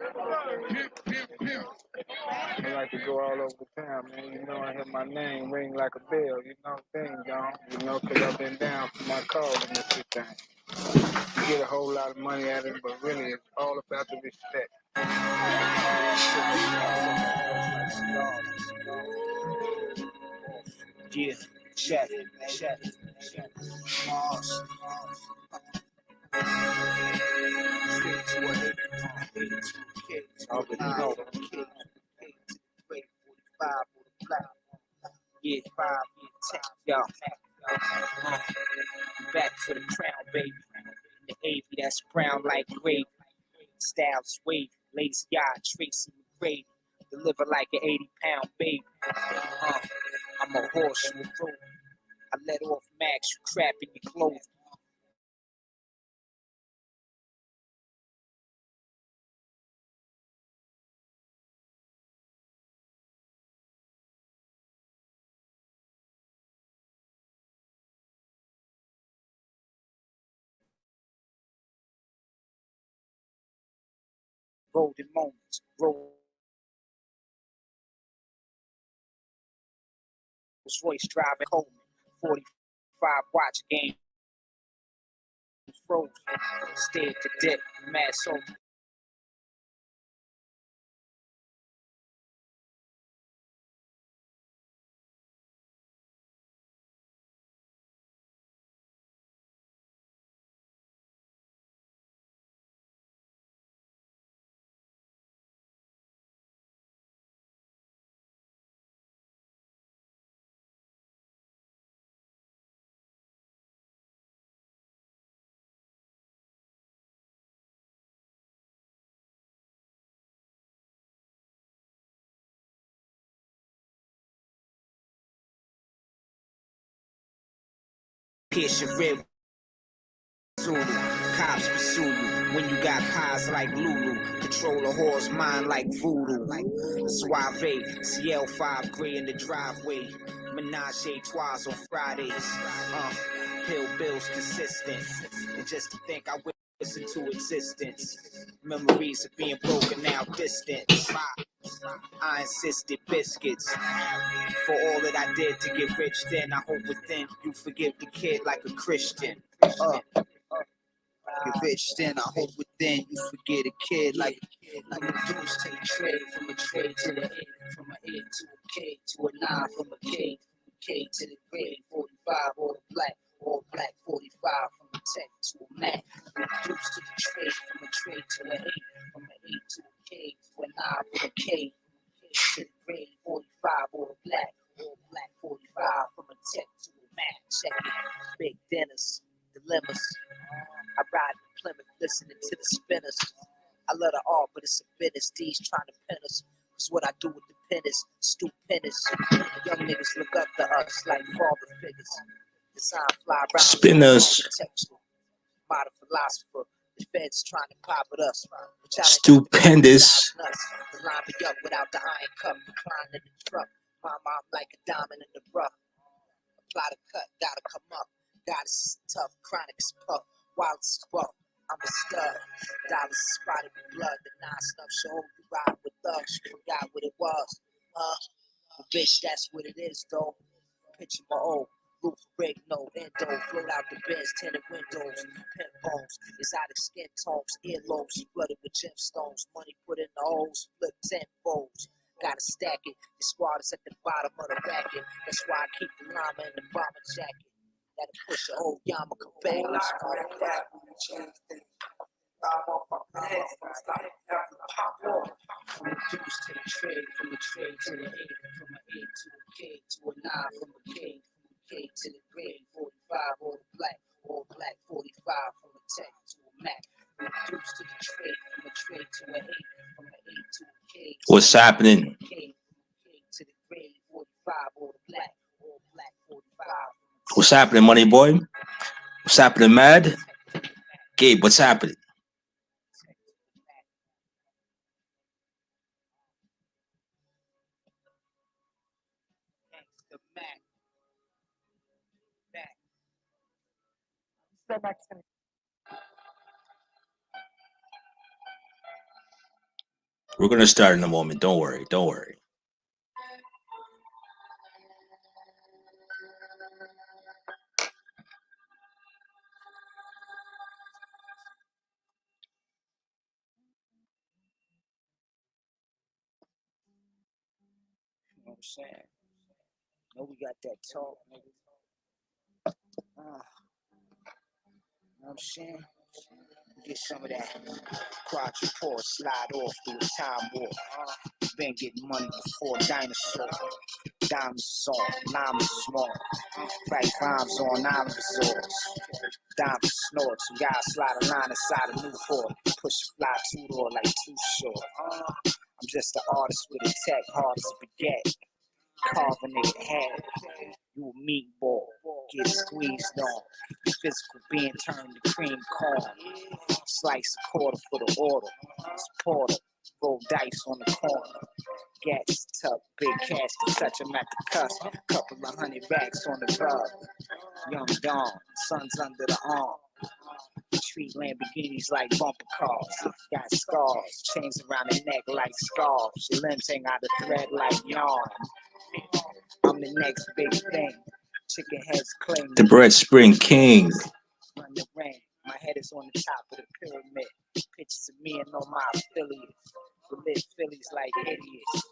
I like to go all over the town, man. You know, I hear my name ring like a bell. You know, thing, gone. You know, because I've been down for my cause in this thing. You get a whole lot of money out of it, but really it's all about the respect. Yeah, check, check, check. Mars. Straight to a hit. Already know. Yeah, 5, 10, y'all. Back for the crown, baby. The Avy that's brown like gravy. Styles wave, lazy eye, Tracy McGrady. Deliver like an 80-pound baby. I'm a horse, you a road. I let off max, you crap in your clothes. Golden moments, Rolls Royce driving home. 45 watch game froze. Stayed to dip, mad soul. Pierce your rib. Zulu, cops pursue you when you got pies like Lulu. Control a horse mind like voodoo. Suave, CL5 gray in the driveway. Menage a trois on Fridays. Hill bills consistent. And just to think I witness into existence. Memories of being broken now distant. I insisted biscuits. For all that I did to get rich then, I hope within you forgive the kid like a Christian. Get rich then, I hope within you forget a kid like a deuce to the trade, from a trade to the end, from a head to a K to a 9, from a K to the grade, 45 all black 45, from a tech to a Mac, from a deuce to the trade, from a trade to a 8, from a 8 to a K to a 9, from a K to the grade, 45 all black 45, from a tech to a Mac, check it, big dinners, dilemmas. I ride in Plymouth listening to the spinners. I love the art, but it's a business. These trying to pin us. Cause what I do with the pen is stupendous. Young niggas look up to us like father figures. Design fly around Spinners. Modern philosopher. The feds trying to pop at us. Stupendous. Line me up without the iron cup. Recline in the truck. My mom like a diamond in the rough. Apply the cut, gotta come up. Goddess is tough, chronic is puff. Wild as buff, I'm a stud. Dollars spotted with blood. The non-snuff show you ride with thugs. You forgot what it was. But bitch, that's what it is, though. Picture my old roof rig, no endo. Float out the beds, tinted windows. Pin bones, exotic skin tones. Earlobes flooded with gemstones. Money put in the holes, flip 10 folds. Gotta stack it. The squad is at the bottom of the racket. That's why I keep the llama in the bomber jacket. Gotta push the old yarmulke back. Let's go. From the juice to the trade, from the trade to the 8, from an 8 to a K to a 9, from a K to the grade, 45 all black 45, from a 10 to a Mac. From the juice to the trade, from a trade to an 8, from an 8 to a K. What's happening? K to the grade, 45 all black 45. What's happening, money boy? What's happening, Mad? Gabe, what's happening? We're gonna start in a moment. Don't worry. Don't worry. You know what I'm saying? Know we got that talk, nigga. You know what I'm saying? Get some of that quadruple slide off through a time warp. Been getting money before dinosaur. Diamonds on, lime is small. Right rhymes on island resorts. Diamond snorts. Some guys slide a line inside a new port. Push a fly two-door like too short. I'm just an artist with a tech, hard as a baguette. Carving nigga head. You a meatball. Get squeezed on. Physical being turned to cream corn. Slice a quarter for the order. Supporter. Roll dice on the corner. Gas tuck, big cash to touch him at the cusp. Couple of $100 racks on the rug. Young Dawn, sun's under the arm. Treat Lamborghinis like bumper cars. Got scars, chains around the neck like scarves. Your limbs hang out of thread like yarn. I'm the next big thing. Chicken heads claim The Bread Spring King. run the ring. My head is on the top of the pyramid. Pictures of me and all my affiliates. We live Phillies like idiots.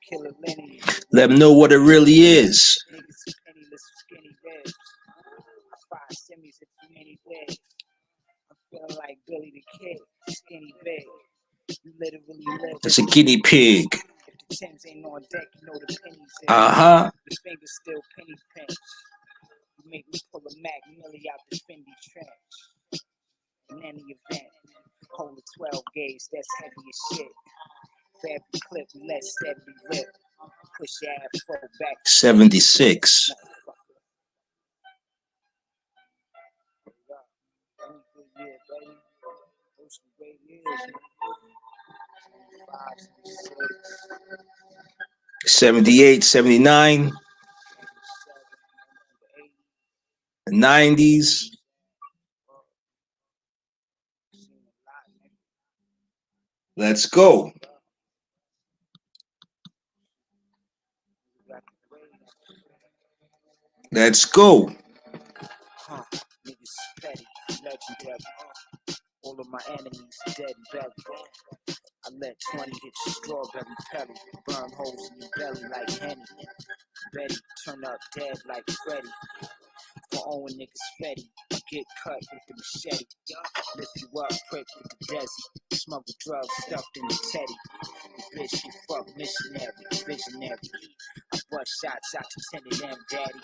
Killer lineage. Let them know what it really is. Niggas penniless, skinny ribs. I fire semis at too many wigs. I'm feeling like Billy the Kid, skinny big. You literally live. That's a guinea pig. If the Timbs ain't on deck, you know the pennies in. Uh-huh. The fingers still penny pinch. You make me pull a Mac Millie out the Fendi trench. In any event, hold a 12 gauge, that's heavy as shit. For every clip, we let steadily rip. Push your afro back. 76. Yeah, baby. Those some great years, man. 5, 6, 78, 79. 7, 8. 90s. Let's go. Let's go. Huh, niggas petty, legendary. All of my enemies dead and buried. I let 20 hit your strawberry pelly. Burn holes in your belly like Henny. Betty, turn up dead like Freddy. For Owen niggas Fetty. Get cut with the machete. Lift you up, prick with the desi. Smuggle drugs stuffed in the teddy. The bitch, you fuck missionary, visionary. I bust shots out to 10 of them, daddy.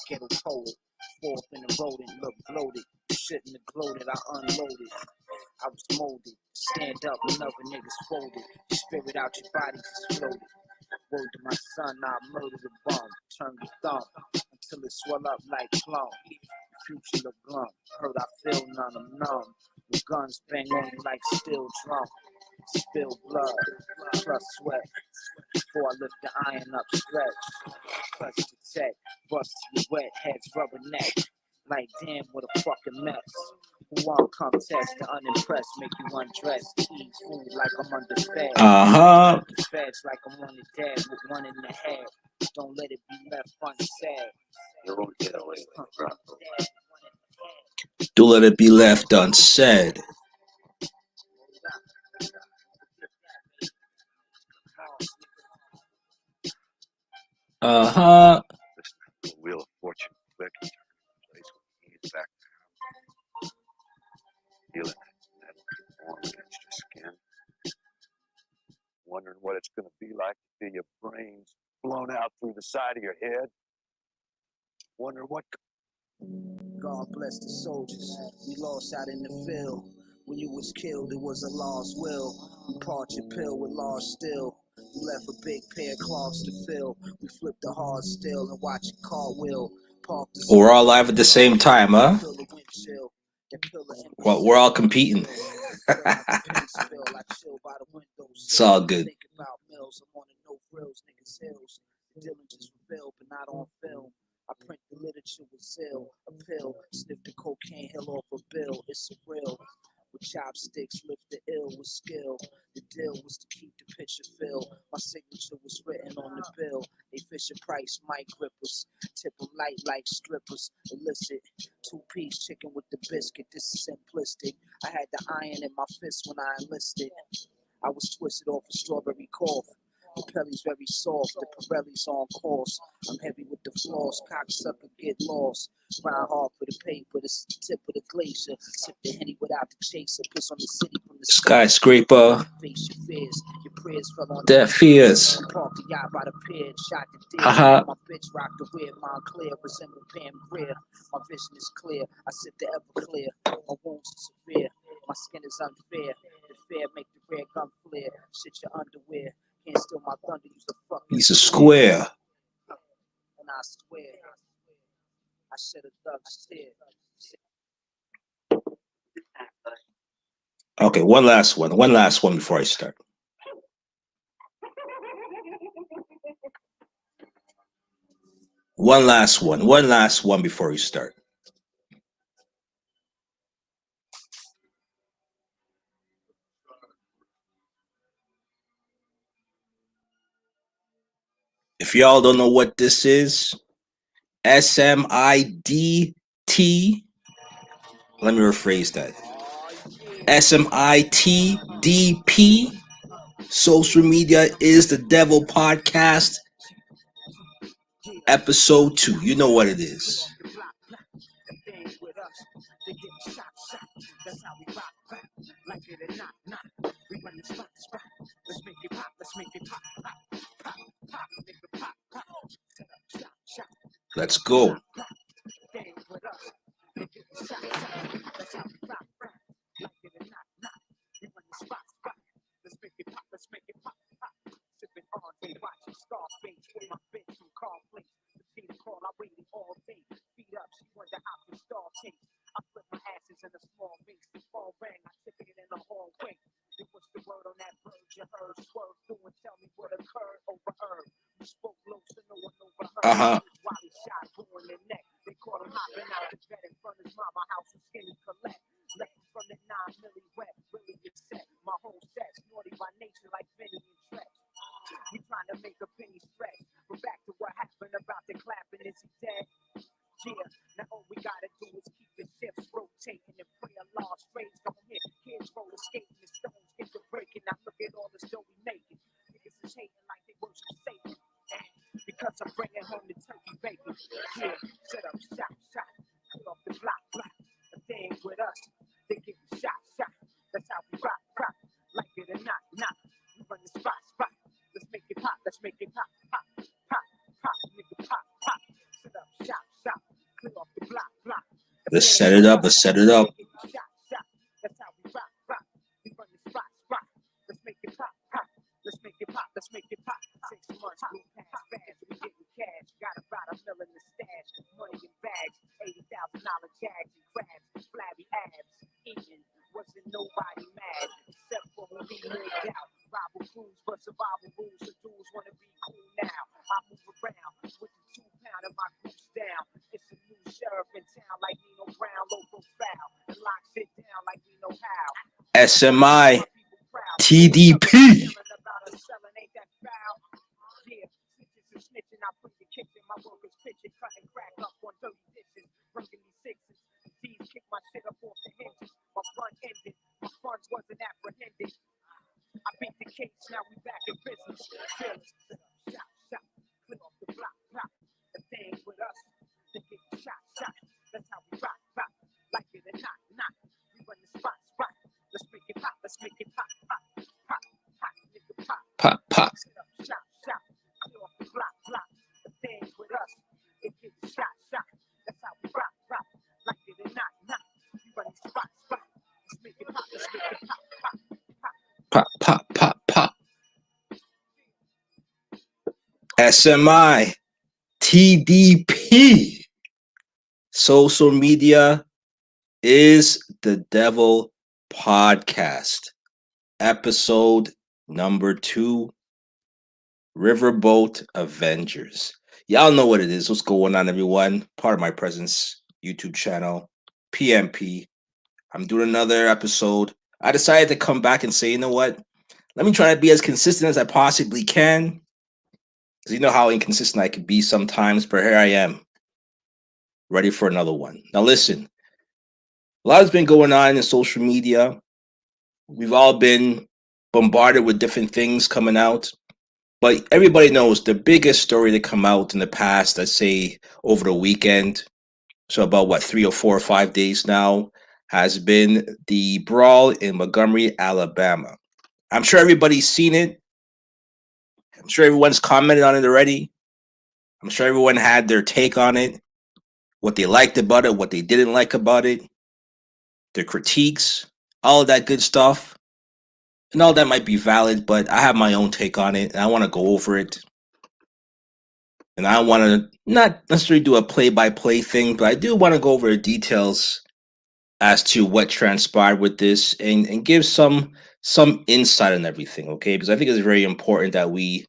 Ghetto poet. Fourth in the rodent, look bloated. Shouldn't have gloated, I unloaded. I was molded. Stand up when other niggas folded. Spirit out your body just floated. Word to my son, I murder the bum. Turn the thumb until it swell up like plum. Future look glum. Heard I feel none, I'm numb. The guns bang on you like steel drum. Spill blood, plus sweat. Before I lift the iron up, stretch. Clutch the tech, bust to your wet heads, rubber neck. Like damn, what a fucking mess. Who want come test the unimpressed, make you undress, eat food like I'm underfed. Uh-huh. Feds like I'm on the dead with one in the head. Don't let it be left unsaid. You won't get away with it, bro. Don't let it be left unsaid. Uh-huh. Listen, the wheel of fortune quick and turn in place when you need back down. Feeling that warm against your skin. Wondering what it's going to be like to feel your brains blown out through the side of your head. Wondering what. God bless the soldiers. We lost out in the field. When you was killed, it was a lost will. We part your pill with large still. We left a big pair of cloths to fill. We flipped the hard still and watch it cartwheel. We're all live at the same time, huh? Well, we're all competing. It's all good. I print the literature with zeal, a pill, sniff the cocaine hill off a bill, it's surreal. With chopsticks, lift the ill with skill. The deal was to keep Fisher Phil. My signature was written on the bill. They Fisher Price, Mike Grippers. Tip 'em light like strippers. Illicit. 2-piece chicken with the biscuit. This is simplistic. I had the iron in my fist when I enlisted. I was twisted off a strawberry cough. The Pelly's very soft, the Pirelli's on course. I'm heavy with the floss, cocksucker get lost. Grind hard for the paper, this is the tip of the glacier. Sip the Henny without the chaser, piss on the city from the Skyscraper. Face your fears, your prayers fell on Dead fears. Parked the yacht by the pier, shot the deer. Haha. My bitch rocked the weird, Montclair, resemble Pam Grier. My vision is clear, I sip the Everclear. My wounds are severe, my skin is unfair. The fair make the rare gun flare. Shit your underwear. Can't steal my thunder, use the fucking He's a square. And I swear, I shed a thug's tear. Okay, one last one. One last one before I start. One last one. One last one before we start. If y'all don't know what this is, SMIDT. Let me rephrase that. SMITDP. Social media is the devil podcast. Episode 2. You know what it is. Let's go. Uh-huh. Let's set it up. Let's set it up. SMI TDP. Pop, pop. Pop, pop, pop, pop. SMI TDP. Social media is the devil podcast. Episode number 2. Riverboat Avengers. Y'all know what it is. What's going on, everyone? Part of my presence YouTube channel, PMP. I'm doing another episode. I decided to come back and say, you know what? Let me try to be as consistent as I possibly can. Because you know how inconsistent I can be sometimes, but here I am, ready for another one. Now, listen, a lot has been going on in social media. We've all been bombarded with different things coming out. But everybody knows the biggest story to come out in the past, let's say over the weekend, so about what, 3 or 4 or 5 days now, has been the brawl in Montgomery, Alabama. I'm sure everybody's seen it. I'm sure everyone's commented on it already. I'm sure everyone had their take on it, what they liked about it, what they didn't like about it, their critiques, all of that good stuff. And all that might be valid, but I have my own take on it, and I want to go over it. And I want to not necessarily do a play-by-play thing, but I do want to go over the details as to what transpired with this and give some insight on everything, okay? Because I think it's very important that we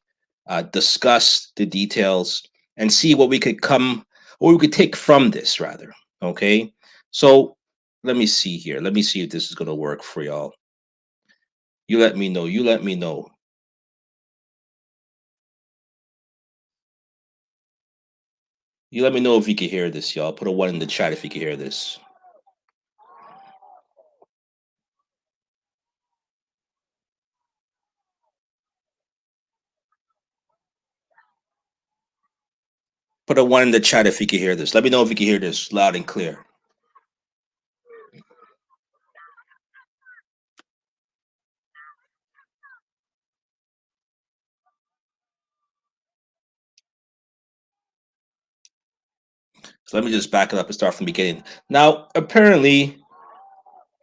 discuss the details and see what we could come or we could take from this, rather. Okay, so let me see here. Let me see if this is going to work for y'all. You let me know. You let me know. You let me know if you can hear this, y'all. Put a 1 in the chat if you can hear this. Put a 1 in the chat if you can hear this. Let me know if you can hear this loud and clear. So let me just back it up and start from the beginning. Now, apparently,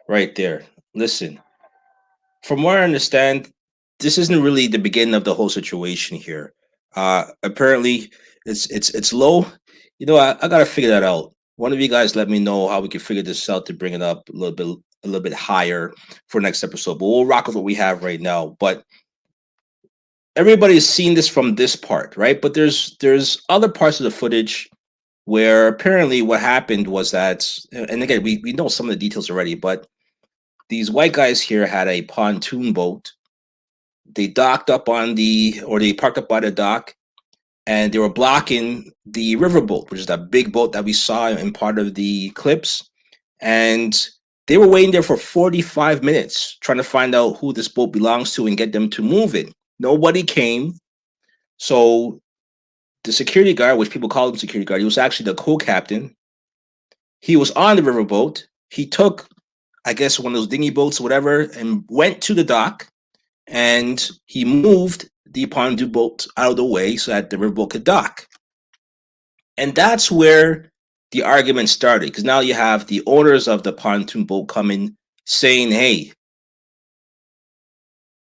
right there, listen, from what I understand, this isn't really the beginning of the whole situation here. Apparently, it's low. You know, I gotta figure that out. One of you guys let me know how we can figure this out to bring it up a little bit higher for next episode. But we'll rock with what we have right now. But everybody's seen this from this part, right? But there's other parts of the footage where apparently what happened was that, and again, we know some of the details already, but these white guys here had a pontoon boat. They docked up on or they parked up by the dock, and they were blocking the riverboat, which is that big boat that we saw in part of the clips. And they were waiting there for 45 minutes trying to find out who this boat belongs to and get them to move it. Nobody came. So the security guard, which people call him security guard, he was actually the co-captain. He was on the riverboat. He took, I guess, one of those dinghy boats or whatever, and went to the dock, and he moved the pontoon boat out of the way so that the riverboat could dock. And that's where the argument started, because now you have the owners of the pontoon boat coming saying, hey,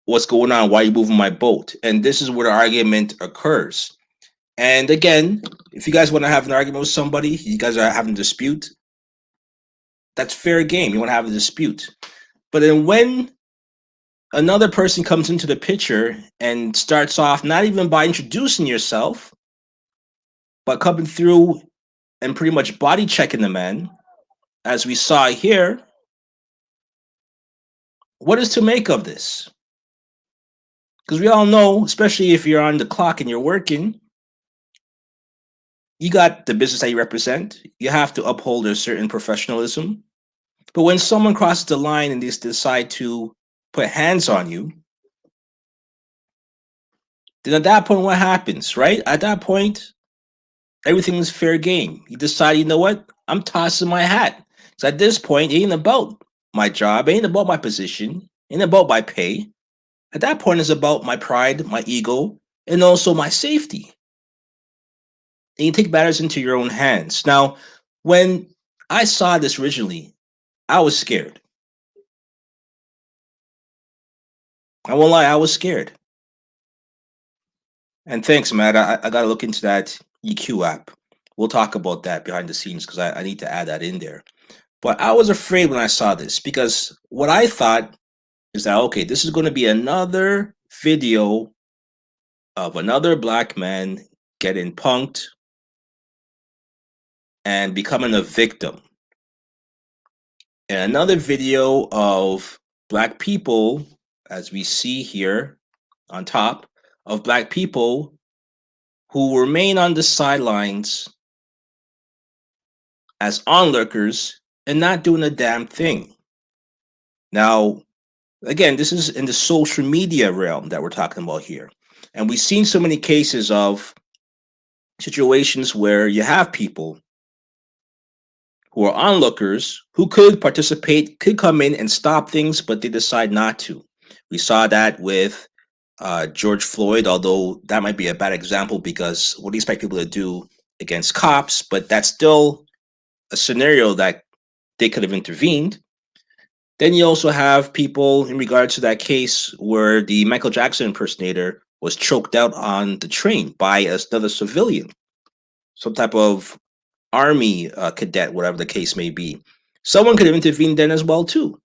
what's going on? Why are you moving my boat? And this is where the argument occurs. And again, if you guys want to have an argument with somebody, you guys are having a dispute, that's fair game. You want to have a dispute. But then when another person comes into the picture and starts off not even by introducing yourself, but coming through and pretty much body checking the man, as we saw here, what is to make of this? Because we all know, especially if you're on the clock and you're working, you got the business that you represent. You have to uphold a certain professionalism. But when someone crosses the line and they decide to put hands on you, then at that point, what happens, right? At that point, everything is fair game. You decide, you know what? I'm tossing my hat. So at this point, it ain't about my job, it ain't about my position, it ain't about my pay. At that point, it's about my pride, my ego, and also my safety. And you take matters into your own hands. Now, when I saw this originally, I was scared. I won't lie, I was scared. And thanks, Matt. I got to look into that EQ app. We'll talk about that behind the scenes because I need to add that in there. But I was afraid when I saw this because what I thought is that, okay, this is going to be another video of another black man getting punked and becoming a victim. And another video of black people as we see here on top, of black people who remain on the sidelines as onlookers and not doing a damn thing. Now, again, this is in the social media realm that we're talking about here. And we've seen so many cases of situations where you have people who are onlookers who could participate, could come in and stop things, but they decide not to. We saw that with George Floyd, although that might be a bad example because what do you expect people to do against cops? But that's still a scenario that they could have intervened. Then you also have people in regards to that case where the Michael Jackson impersonator was choked out on the train by another civilian, some type of army cadet, whatever the case may be. Someone could have intervened then as well too.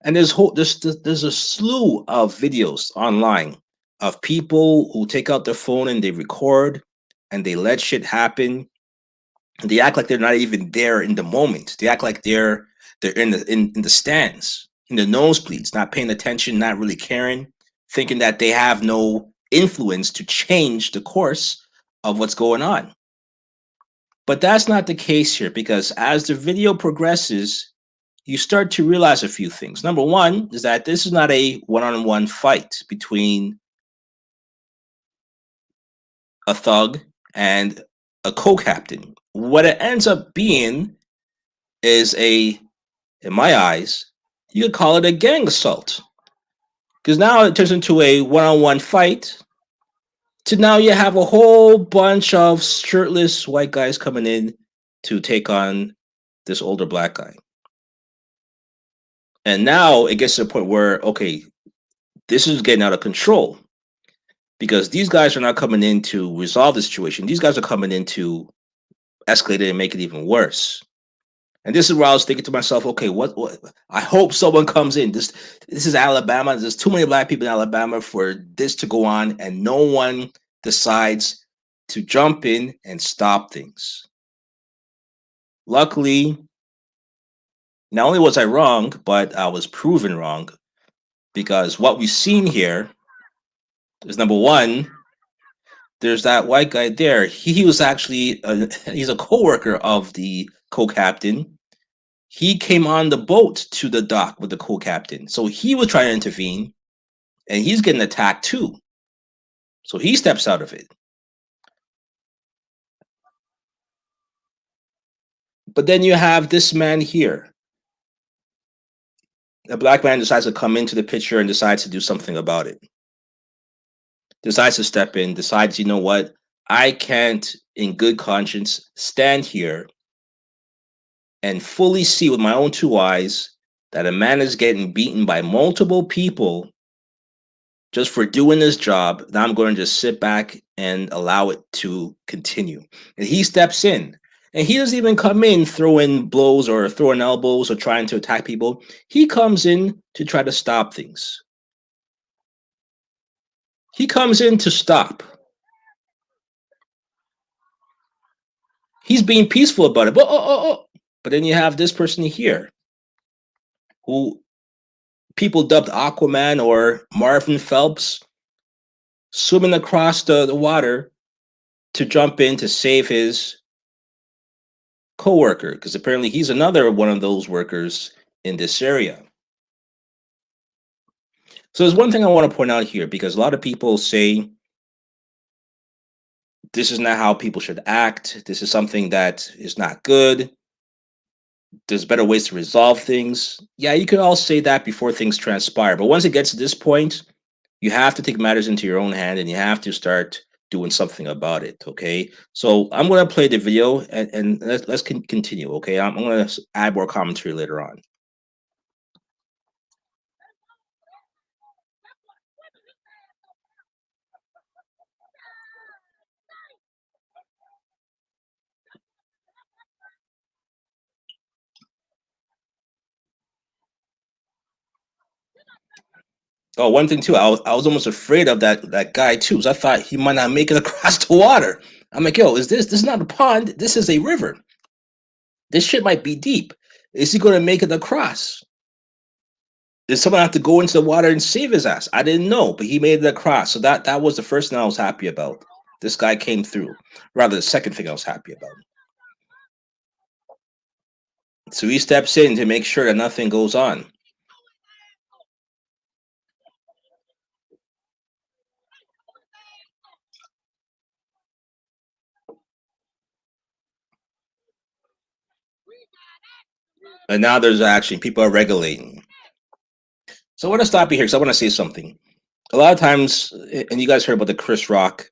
And there's a slew of videos online of people who take out their phone and they record and they let shit happen. And they act like they're not even there in the moment. They act like they're in the stands, in the nosebleeds, not paying attention, not really caring, thinking that they have no influence to change the course of what's going on. But that's not the case here because as the video progresses, you start to realize a few things. Number one is that this is not a one-on-one fight between a thug and a co-captain. What it ends up being is in my eyes, you could call it a gang assault. Because now it turns into a one-on-one fight. To now you have a whole bunch of shirtless white guys coming in to take on this older black guy. And now it gets to the point where, okay, this is getting out of control. Because these guys are not coming in to resolve the situation. These guys are coming in to escalate it and make it even worse. And this is where I was thinking to myself, okay, what I hope someone comes in. This is Alabama. There's too many black people in Alabama for this to go on, and no one decides to jump in and stop things. Luckily, not only was I wrong, but I was proven wrong because what we've seen here is number one, there's that white guy there. He was actually he's a co-worker of the co-captain. He came on the boat to the dock with the co-captain. So he was trying to intervene and he's getting attacked too. So he steps out of it. But then you have this man here. A black man decides to come into the picture and decides to do something about it. Decides to step in, decides, you know what? I can't, in good conscience, stand here and fully see with my own two eyes that a man is getting beaten by multiple people just for doing his job. Now I'm going to just sit back and allow it to continue. And he steps in. And he doesn't even come in throwing blows or throwing elbows or trying to attack people. He comes in to try to stop things. He comes in to stop. He's being peaceful about it. But then you have this person here who people dubbed Aquaman or Marvin Phelps swimming across the water to jump in to save his co-worker, because apparently he's another one of those workers in this area. So there's one thing I want to point out here, because a lot of people say this is not how people should act. This is something that is not good. There's better ways to resolve things. Yeah, you could all say that before things transpire. But once it gets to this point, you have to take matters into your own hand and you have to start doing something about it. Okay. So I'm going to play the video and let's continue. Okay. I'm going to add more commentary later on. Oh, one thing too, I was almost afraid of that guy too. So I thought he might not make it across the water. I'm like, yo, this is not a pond. This is a river. This shit might be deep. Is he going to make it across? Did someone have to go into the water and save his ass? I didn't know, but he made it across. So that was the first thing I was happy about. This guy came through. Rather, the second thing I was happy about. So he steps in to make sure that nothing goes on. And now there's action. People are regulating. So I want to stop you here because I want to say something. A lot of times, and you guys heard about the Chris Rock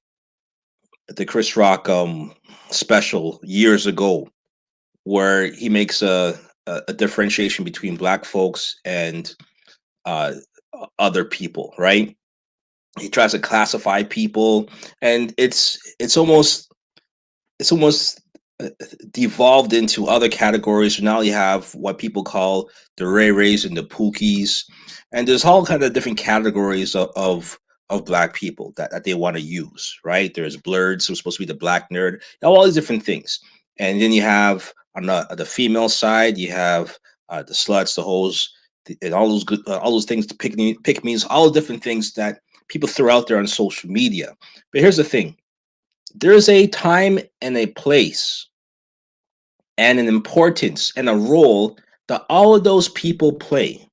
special years ago, where he makes a differentiation between black folks and uh, other people, right? He tries to classify people, and it's almost devolved into other categories. So now you have what people call the Ray Rays and the Pookies, and there's all kind of different categories of black people that they want to use. Right? There's Blurred, so supposed to be the black nerd, all these different things, and then you have on the female side, you have the sluts, the hoes, and all those good, all those things, the pick me's, all the different things that people throw out there on social media. But here's the thing: there's a time and a place and an importance and a role that all of those people play.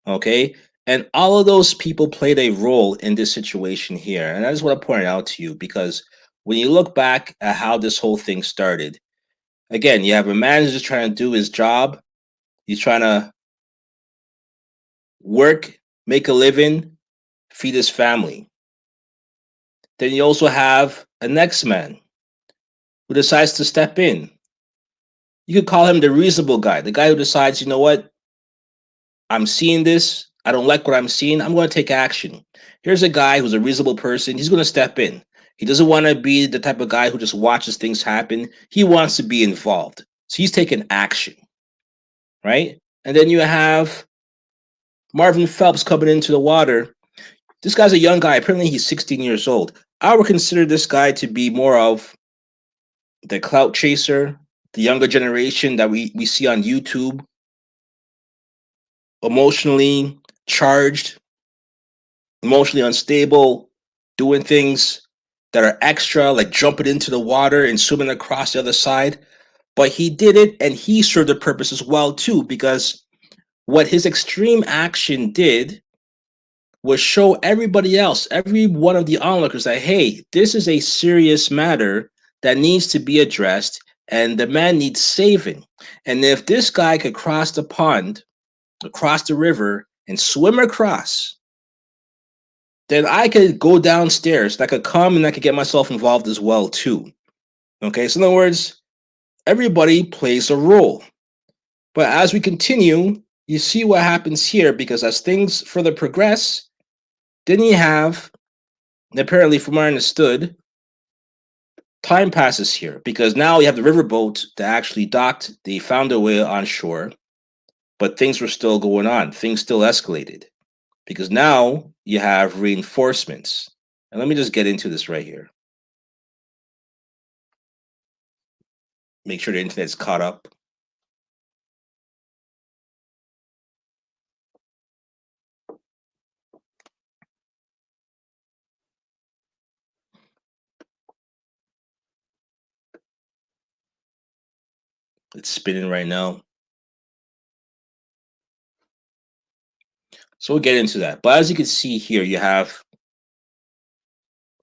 Okay. And all of those people played a role in this situation here. And I just want to point it out to you because when you look back at how this whole thing started, again, you have a man who's just trying to do his job. He's trying to work, make a living, feed his family. Then you also have a next man who decides to step in. You could call him the reasonable guy, the guy who decides, you know what, I'm seeing this. I don't like what I'm seeing. I'm going to take action. Here's a guy who's a reasonable person. He's going to step in. He doesn't want to be the type of guy who just watches things happen. He wants to be involved. So he's taking action, right? And then you have Marvin Phelps coming into the water. This guy's a young guy. Apparently, he's 16 years old. I would consider this guy to be more of the clout chaser, the younger generation that we see on YouTube, emotionally charged, emotionally unstable, doing things that are extra, like jumping into the water and swimming across the other side. But he did it and he served a purpose as well, too, because what his extreme action did was show everybody else, every one of the onlookers, that, hey, this is a serious matter that needs to be addressed and the man needs saving. And if this guy could cross the pond, across the river, and swim across, then I could go downstairs. I could come and I could get myself involved as well too. Okay, so in other words, everybody plays a role. But as we continue, you see what happens here because as things further progress, then you have, and apparently from what I understood, time passes here because now you have the riverboat that actually docked. They found their way on shore, but things were still going on. Things still escalated because now you have reinforcements. And let me just get into this right here. Make sure the internet's caught up. It's spinning right now. So we'll get into that. But as you can see here, you have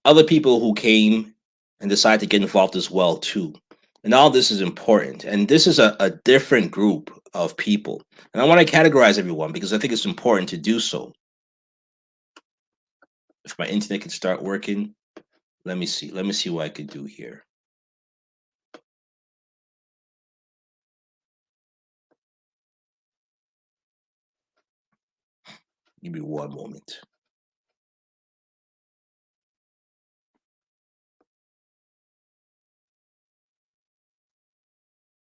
other people who came and decided to get involved as well too. And all this is important. And this is a different group of people. And I want to categorize everyone because I think it's important to do so. If my internet can start working, let me see. Let me see what I could do here. Give me one moment.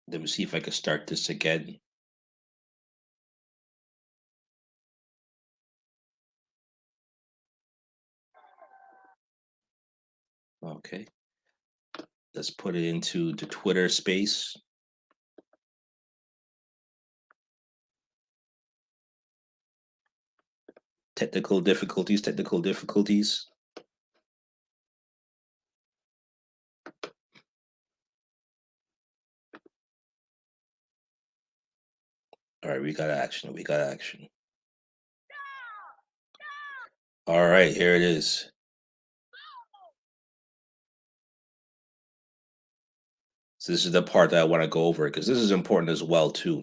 Let me see if I can start this again. Okay. Let's put it into the Twitter space. Technical difficulties, technical difficulties. All right, we got action. We got action. All right, here it is. So this is the part that I want to go over because this is important as well too.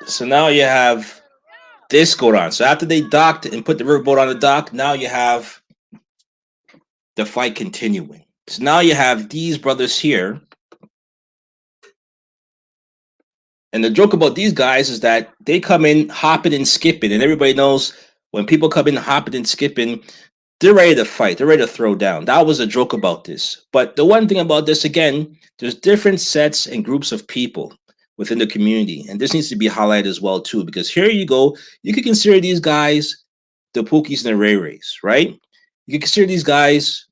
So now you have this going on. So after they docked and put the riverboat on the dock, now you have the fight continuing. So now you have these brothers here. And the joke about these guys is that they come in hopping and skipping. And everybody knows when people come in hopping and skipping, they're ready to fight. They're ready to throw down. That was a joke about this. But the one thing about this, again, there's different sets and groups of people within the community. And this needs to be highlighted as well, too, because here you go. You could consider these guys the Pookies and the Ray Rays, right? You could consider these guys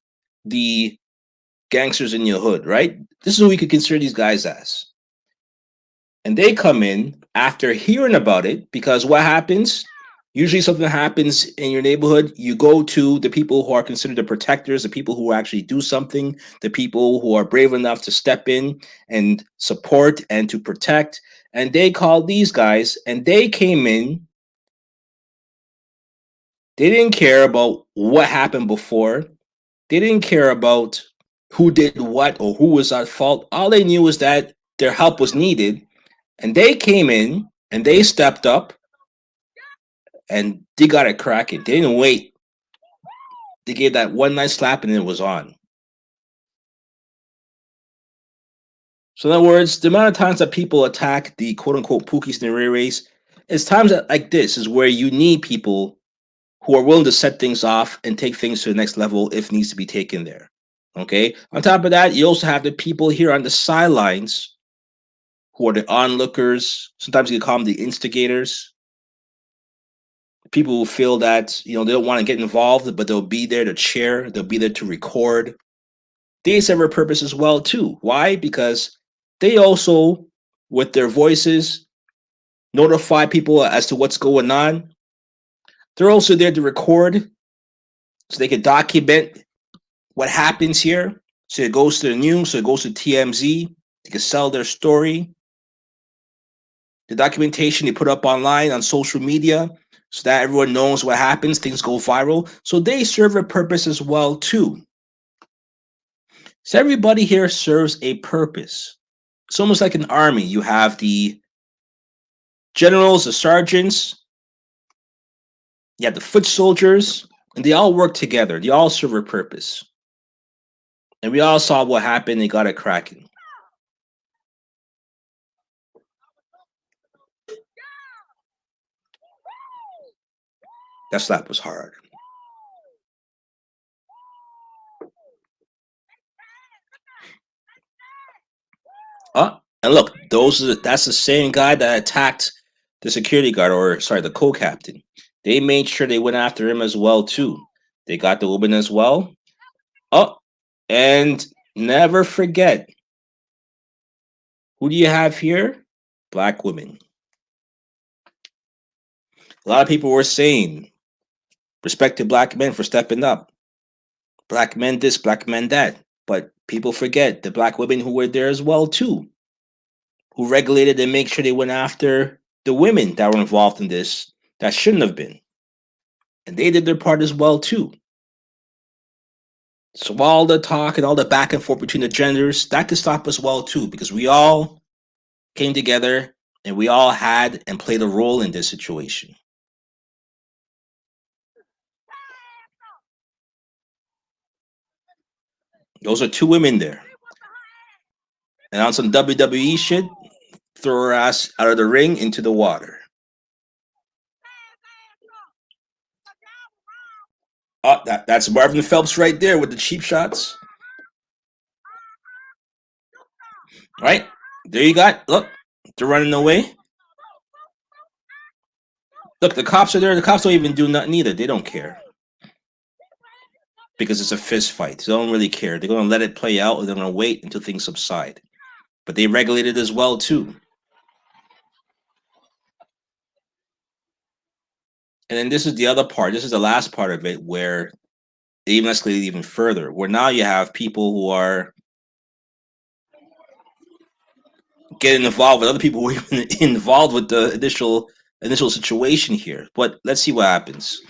the gangsters in your hood, right? This is who we could consider these guys as. And they come in after hearing about it because what happens? Usually something happens in your neighborhood, you go to the people who are considered the protectors, the people who actually do something, the people who are brave enough to step in and support and to protect. And they called these guys and they came in. They didn't care about what happened before. They didn't care about who did what or who was at fault. All they knew was that their help was needed. And they came in and they stepped up and they got it cracking. They didn't wait. They gave that one nice slap and it was on. So in other words, the amount of times that people attack the quote-unquote Pookies and the Ray Rays, it's times like this is where you need people who are willing to set things off and take things to the next level if needs to be taken there. Okay? On top of that, you also have the people here on the sidelines who are the onlookers. Sometimes you call them the instigators. People who feel that they don't want to get involved, but they'll be there to cheer, they'll be there to record. They serve a purpose as well too. Why? Because they also, with their voices, notify people as to what's going on. They're also there to record, so they can document what happens here. So it goes to the news, so it goes to TMZ. They can sell their story. The documentation they put up online on social media, so that everyone knows what happens, things go viral. So they serve a purpose as well too. So everybody here serves a purpose. It's almost like an army. You have the generals, the sergeants, you have the foot soldiers, and they all work together. They all serve a purpose. And we all saw what happened. They got it cracking. That slap was hard. And look, that's the same guy that attacked the security guard, or sorry, the co-captain. They made sure they went after him as well too. They got the woman as well. And never forget, who do you have here? Black women. A lot of people were saying, respect to black men for stepping up. Black men this, black men that. But people forget the black women who were there as well too, who regulated and make sure they went after the women that were involved in this that shouldn't have been. And they did their part as well too. So all the talk and all the back and forth between the genders, that could stop as well too, because we all came together and we all had and played a role in this situation. Those are two women there. And on some WWE shit, throw her ass out of the ring into the water. That's Marvin Phelps right there with the cheap shots. Right? There you got. Look, they're running away. Look, the cops are there. The cops don't even do nothing either. They don't care. because it's a fist fight. They don't really care. They're going to let it play out, and they're going to wait until things subside. But they regulate it as well too. And then this is the other part. This is the last part of it where they even escalated even further. Where now you have people who are getting involved with other people who were even involved with the initial situation here. But let's see what happens.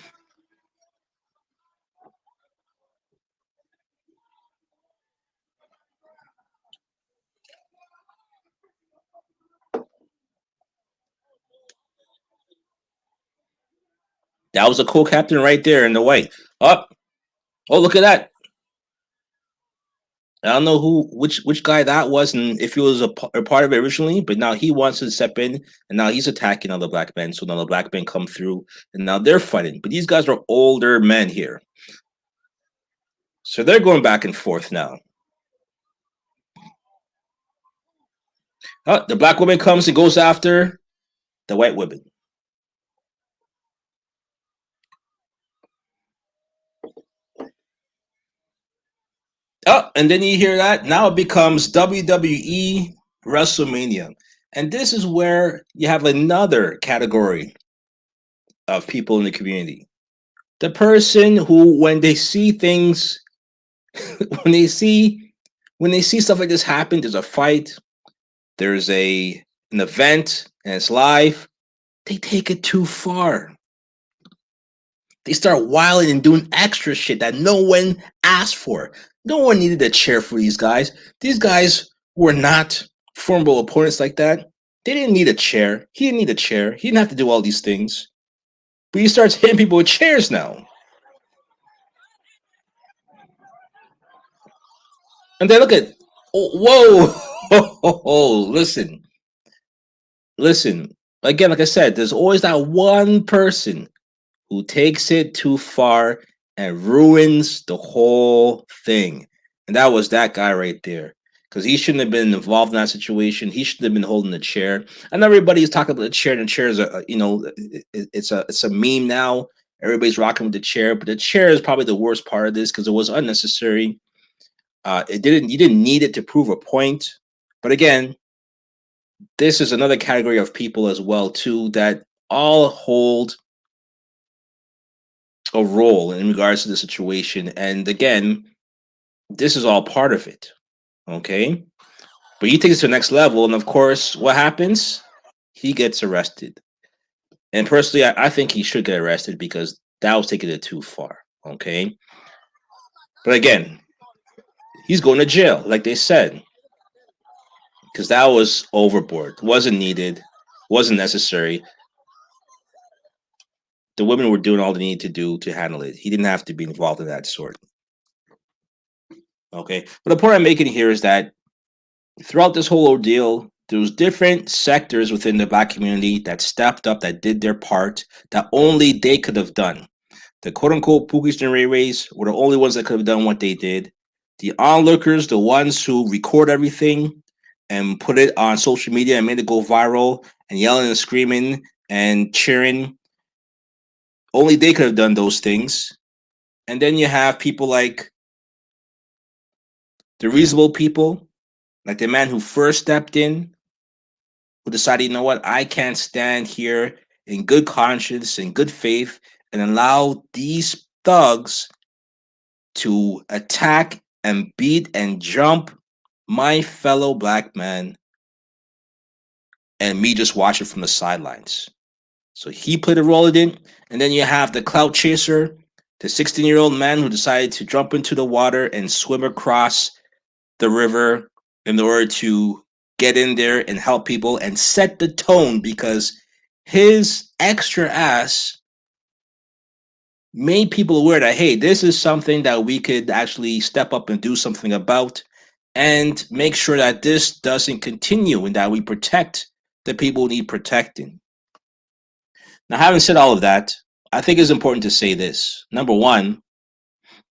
That was a co-captain right there in the white. Oh, oh, look at that. I don't know which guy that was, and if he was a part of it originally, but now he wants to step in, and now he's attacking other black men. So now the black men come through, and now they're fighting. But these guys are older men here, so they're going back and forth now. Oh, the black woman comes and goes after the white woman. Oh, and then you hear that. Now it becomes WWE WrestleMania. And this is where you have another category of people in the community. The person who, when they see things, when they see stuff like this happen, there's a fight, there's an event, and it's live, they take it too far. They start wilding and doing extra shit that no one asked for. No one needed a chair for these guys. These guys were not formidable opponents like that. They didn't need a chair. He didn't need a chair. He didn't have to do all these things. But he starts hitting people with chairs now. And then look at, oh, whoa, listen. Again, like I said, there's always that one person who takes it too far and ruins the whole thing. And that was that guy right there. Because he shouldn't have been involved in that situation. He shouldn't have been holding the chair. And everybody's talking about the chair, and the chair is it's a meme now. Everybody's rocking with the chair, but the chair is probably the worst part of this because it was unnecessary. You didn't need it to prove a point. But again, this is another category of people as well too that all hold a role in regards to the situation. And again, this is all part of it. Okay. But he takes it to the next level. And of course, what happens? He gets arrested. And personally, I think he should get arrested because that was taking it too far. Okay. But again, he's going to jail, like they said. Because that was overboard. Wasn't needed. Wasn't necessary. The women were doing all they needed to do to handle it. He didn't have to be involved in that sort. Okay. But the point I'm making here is that throughout this whole ordeal, there was different sectors within the black community that stepped up, that did their part, that only they could have done. The quote-unquote Pookies and Ray Rays were the only ones that could have done what they did. The onlookers, the ones who record everything and put it on social media and made it go viral and yelling and screaming and cheering, only they could have done those things. And then you have people like the reasonable people, like the man who first stepped in, who decided, you know what, I can't stand here in good conscience, in good faith, and allow these thugs to attack and beat and jump my fellow black man and me just watch it from the sidelines. So he played a role in it. And then you have the clout chaser, the 16-year-old man who decided to jump into the water and swim across the river in order to get in there and help people and set the tone, because his extra ass made people aware that, hey, this is something that we could actually step up and do something about and make sure that this doesn't continue and that we protect the people who need protecting. Now, having said all of that, I think it's important to say this. Number one,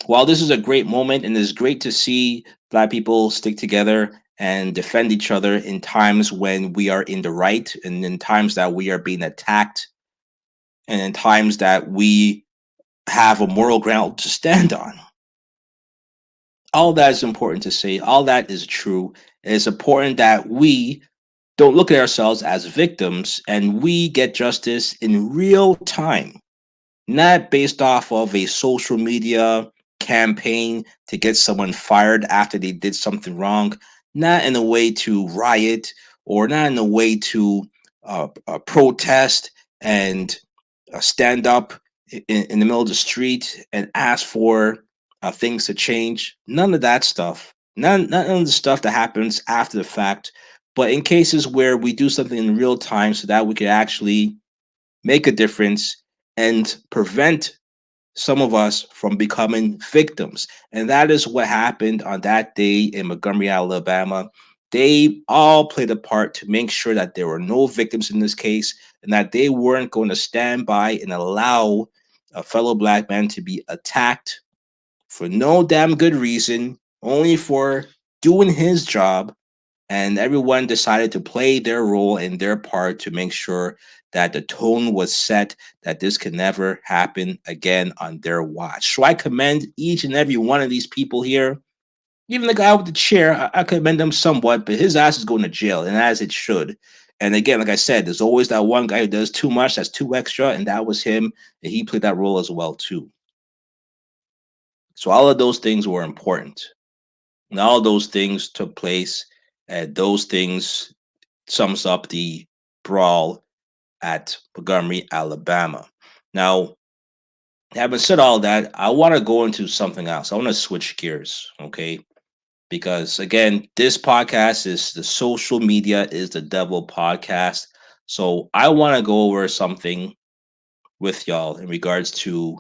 while this is a great moment and it's great to see black people stick together and defend each other in times when we are in the right and in times that we are being attacked and in times that we have a moral ground to stand on. All that is important to say. All that is true. It's important that we don't look at ourselves as victims and we get justice in real time, not based off of a social media campaign to get someone fired after they did something wrong, not in a way to riot or not in a way to protest and stand up in the middle of the street and ask for things to change. None of that stuff. None of the stuff that happens after the fact. But in cases where we do something in real time so that we could actually make a difference and prevent some of us from becoming victims. And that is what happened on that day in Montgomery, Alabama. They all played a part to make sure that there were no victims in this case and that they weren't going to stand by and allow a fellow black man to be attacked for no damn good reason, only for doing his job, and everyone decided to play their role and their part to make sure that the tone was set, that this can never happen again on their watch. So I commend each and every one of these people here. Even the guy with the chair, I commend him somewhat, but his ass is going to jail, and as it should. And again, like I said, there's always that one guy who does too much, that's too extra, and that was him, and he played that role as well too. So all of those things were important. And all those things took place, and those things sums up the brawl at Montgomery, Alabama. Now, having said all that, I want to go into something else. I want to switch gears, okay? Because again, this podcast is the social media is the devil podcast. So I want to go over something with y'all in regards to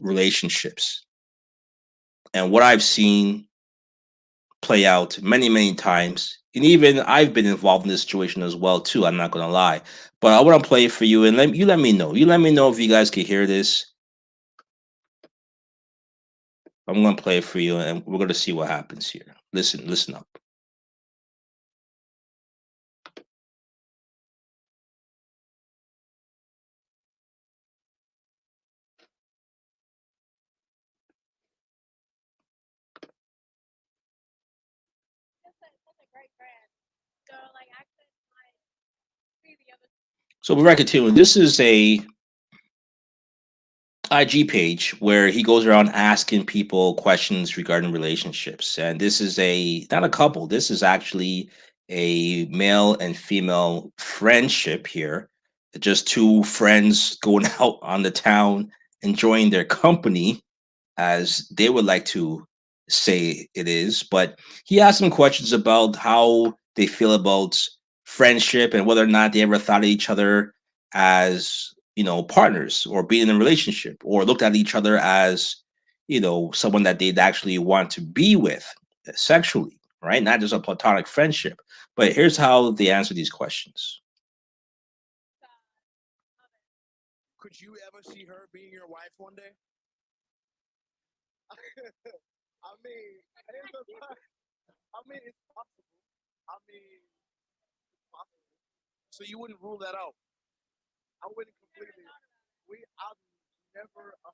relationships and what I've seen play out many, many times. And even I've been involved in this situation as well, too. I'm not gonna lie. But I want to play it for you and let me know. You let me know if you guys can hear this. I'm gonna play it for you and we're gonna see what happens here. Listen up. So we're continuing. This is a IG page where he goes around asking people questions regarding relationships. And this is a not a couple, this is actually a male and female friendship here. Just two friends going out on the town, enjoying their company, as they would like to say it is. But he asked some questions about how they feel about friendship and whether or not they ever thought of each other as, partners or being in a relationship or looked at each other as, someone that they'd actually want to be with sexually, right? Not just a platonic friendship. But here's how they answer these questions. Could you ever see her being your wife one day? I mean, it's possible. I mean, it's possible. So you wouldn't rule that out? I wouldn't completely. I've never 100%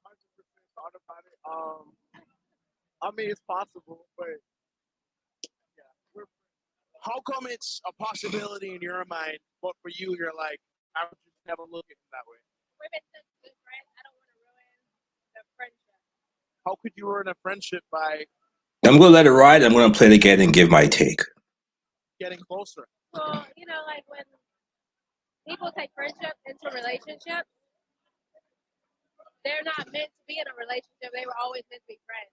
thought about it. I mean, it's possible, but yeah. How come it's a possibility in your mind, but for you, you're like, I would just never look at it that way? How could you ruin a friendship by I'm going to let it ride. I'm going to play it again and give my take. getting closer? Well, like when people take friendship into a relationship, they're not meant to be in a relationship. They were always meant to be friends.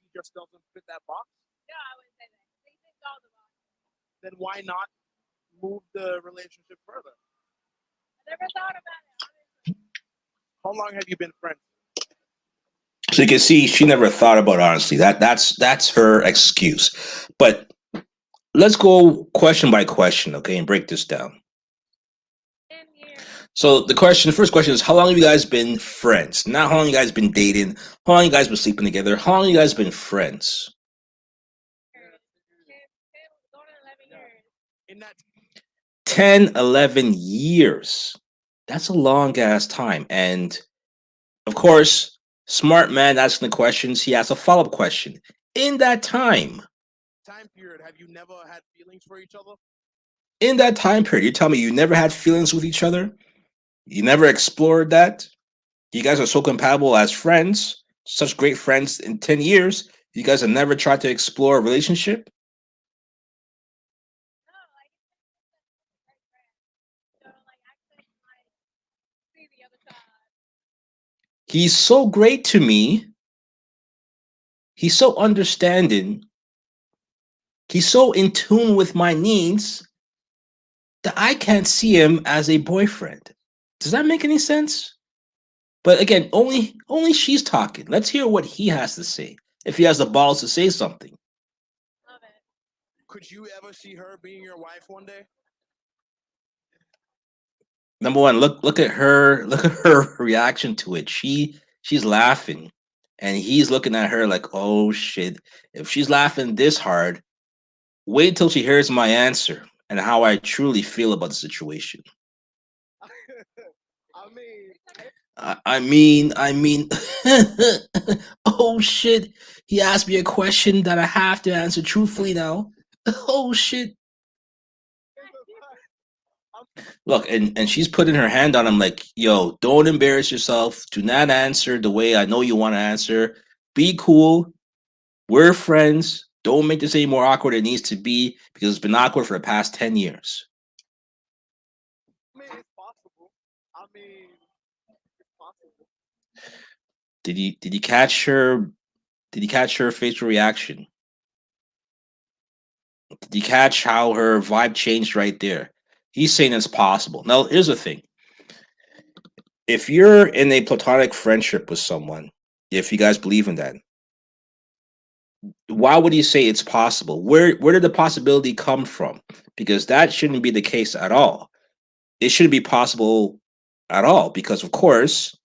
He just doesn't fit that box? No, I wouldn't say that. He fits all the boxes. Then why not move the relationship further? I never thought about it, honestly. How long have you been friends? So you can see she never thought about it, honestly. That's her excuse. But let's go question by question, okay, and break this down. 10 years. So the first question is, how long have you guys been friends? Not how long you guys been dating, how long you guys been sleeping together, how long you guys been friends? 10, going on 11 years. In that 10, 11 years. That's a long ass time. And of course, smart man asking the questions, he asks a follow-up question. In that time, period, have you never had feelings for each other? in that time period, you tell me you never had feelings with each other? You never explored that? You guys are so compatible as friends, such great friends in 10 years. You guys have never tried to explore a relationship? No, like it's just like so like I could like see the other side. He's so great to me. He's so understanding. He's so in tune with my needs that I can't see him as a boyfriend. Does that make any sense? But again, only she's talking. Let's hear what he has to say. If he has the balls to say something. Love it. Could you ever see her being your wife one day? Number one, look at her, look at her reaction to it. She's laughing, and he's looking at her like, oh shit. If she's laughing this hard, wait till she hears my answer and how I truly feel about the situation. I mean, I mean, oh shit. He asked me a question that I have to answer truthfully now. Oh shit. Look, and she's putting her hand on him like, yo, don't embarrass yourself. Do not answer the way I know you want to answer. Be cool. We're friends. Don't make this any more awkward than it needs to be because it's been awkward for the past 10 years. it's possible. I mean, it's possible. Did you catch her? Did you catch her facial reaction? Did you catch how her vibe changed right there? He's saying it's possible. Now, here's the thing. If you're in a platonic friendship with someone, if you guys believe in that, why would you say it's possible? Where did the possibility come from? Because that shouldn't be the case at all. It shouldn't be possible at all because of course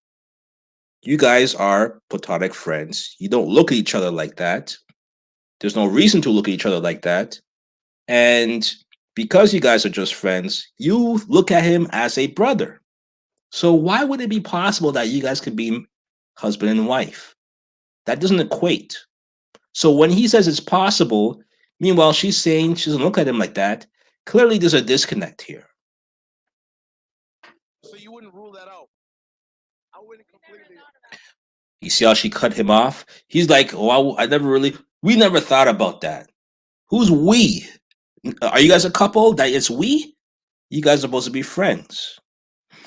you guys are platonic friends. You don't look at each other like that. There's no reason to look at each other like that. And because you guys are just friends, you look at him as a brother. So why would it be possible that you guys could be husband and wife? That doesn't equate. So when he says it's possible, meanwhile she's saying she doesn't look at him like that. Clearly, there's a disconnect here. So you wouldn't rule that out? I wouldn't completely. You see how she cut him off? He's like, "Oh, I never really. We never thought about that. Who's we? Are you guys a couple? That it's we? You guys are supposed to be friends.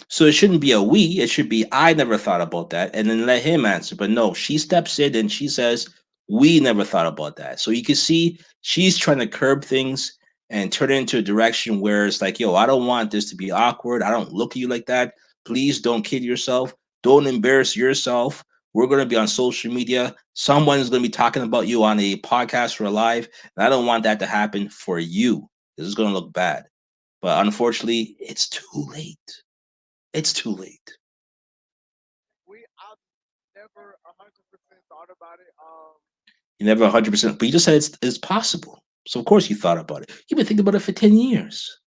So it shouldn't be a we. It should be I never thought about that, and then let him answer. But no, she steps in and she says we never thought about that. So you can see she's trying to curb things and turn it into a direction where it's like, yo, I don't want this to be awkward. I don't look at you like that. Please don't kid yourself. Don't embarrass yourself. We're going to be on social media. Someone is going to be talking about you on a podcast or live. And I don't want that to happen for you. This is going to look bad. But unfortunately, it's too late. It's too late. I've never 100% thought about it. You never 100%, but you just said it's possible. So of course you thought about it. You've been thinking about it for 10 years.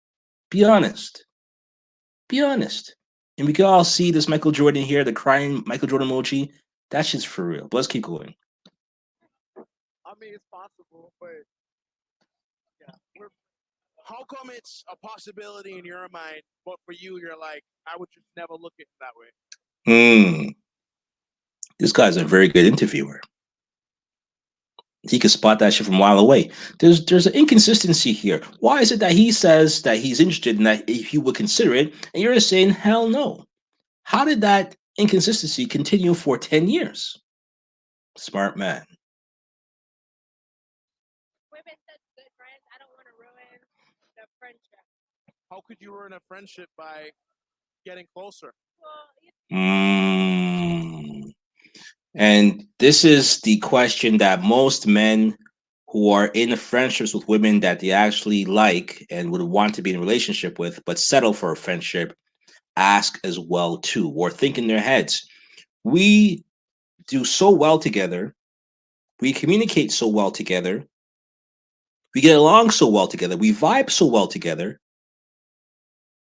Be honest. Be honest. And we can all see this Michael Jordan here, the crying Michael Jordan emoji. That shit's for real. But let's keep going. I mean, it's possible, but yeah, how come it's a possibility in your mind, but for you, you're like, I would just never look at it that way? This guy's a very good interviewer. He could spot that shit from a mile away. There's an inconsistency here. Why is it that he says that he's interested in that if he would consider it, and you're saying hell no? How did that inconsistency continue for 10 years? Smart man. We've been such good friends. I don't want to ruin the friendship. How could you ruin a friendship by getting closer? Well, And this is the question that most men who are in friendships with women that they actually like and would want to be in a relationship with, but settle for a friendship, ask as well too, or think in their heads. We do so well together. We communicate so well together. We get along so well together. We vibe so well together.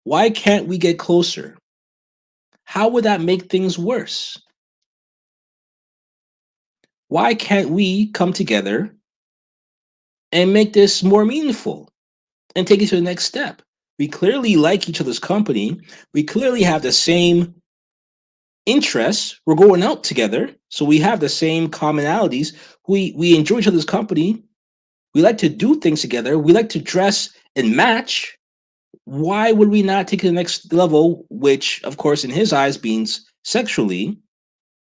Why can't we get closer? How would that make things worse? Why can't we come together and make this more meaningful and take it to the next step? We clearly like each other's company. We clearly have the same interests. We're going out together, so we have the same commonalities. We enjoy each other's company. We like to do things together. We like to dress and match. Why would we not take it to the next level? Which, of course, in his eyes means sexually,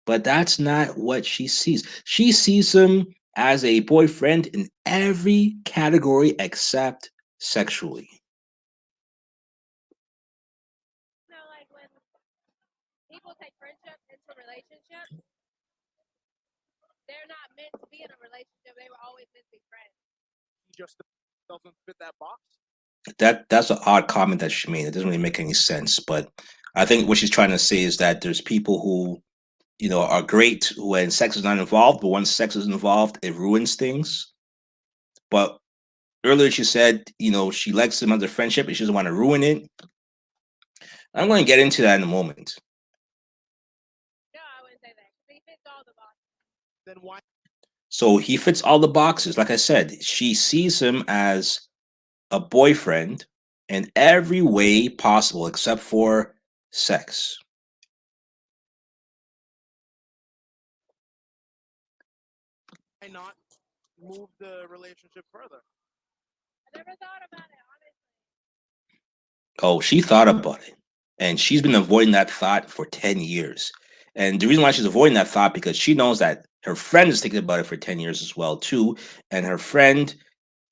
but that's not what she sees. She sees him as a boyfriend in every category except sexually. Like when people take friendship into relationships, they're not meant to be in a relationship. They were always meant to be friends. He just doesn't fit that box. That's an odd comment that she made. It doesn't really make any sense. But I think what she's trying to say is that there's people who, are great when sex is not involved, but once sex is involved, it ruins things. But earlier she said, she likes him as a friendship and she doesn't want to ruin it. I'm going to get into that in a moment. No, I wouldn't say that. He fits all the boxes. Then why? So he fits all the boxes. Like I said, she sees him as a boyfriend in every way possible except for sex. Why not move the relationship further? I never thought about it, honestly. Oh, she thought about it. And she's been avoiding that thought for 10 years. And the reason why she's avoiding that thought because she knows that her friend is thinking about it for 10 years as well too, and her friend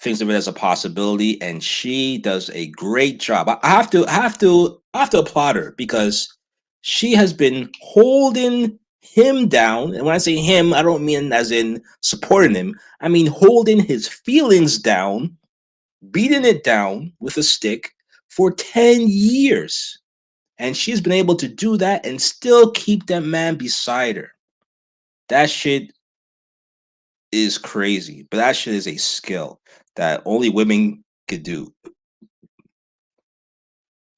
thinks of it as a possibility and she does a great job. I have to applaud her because she has been holding him down. And when I say him, I don't mean as in supporting him. I mean holding his feelings down, beating it down with a stick for 10 years. And she's been able to do that and still keep that man beside her. That shit is crazy, but that shit is a skill that only women could do.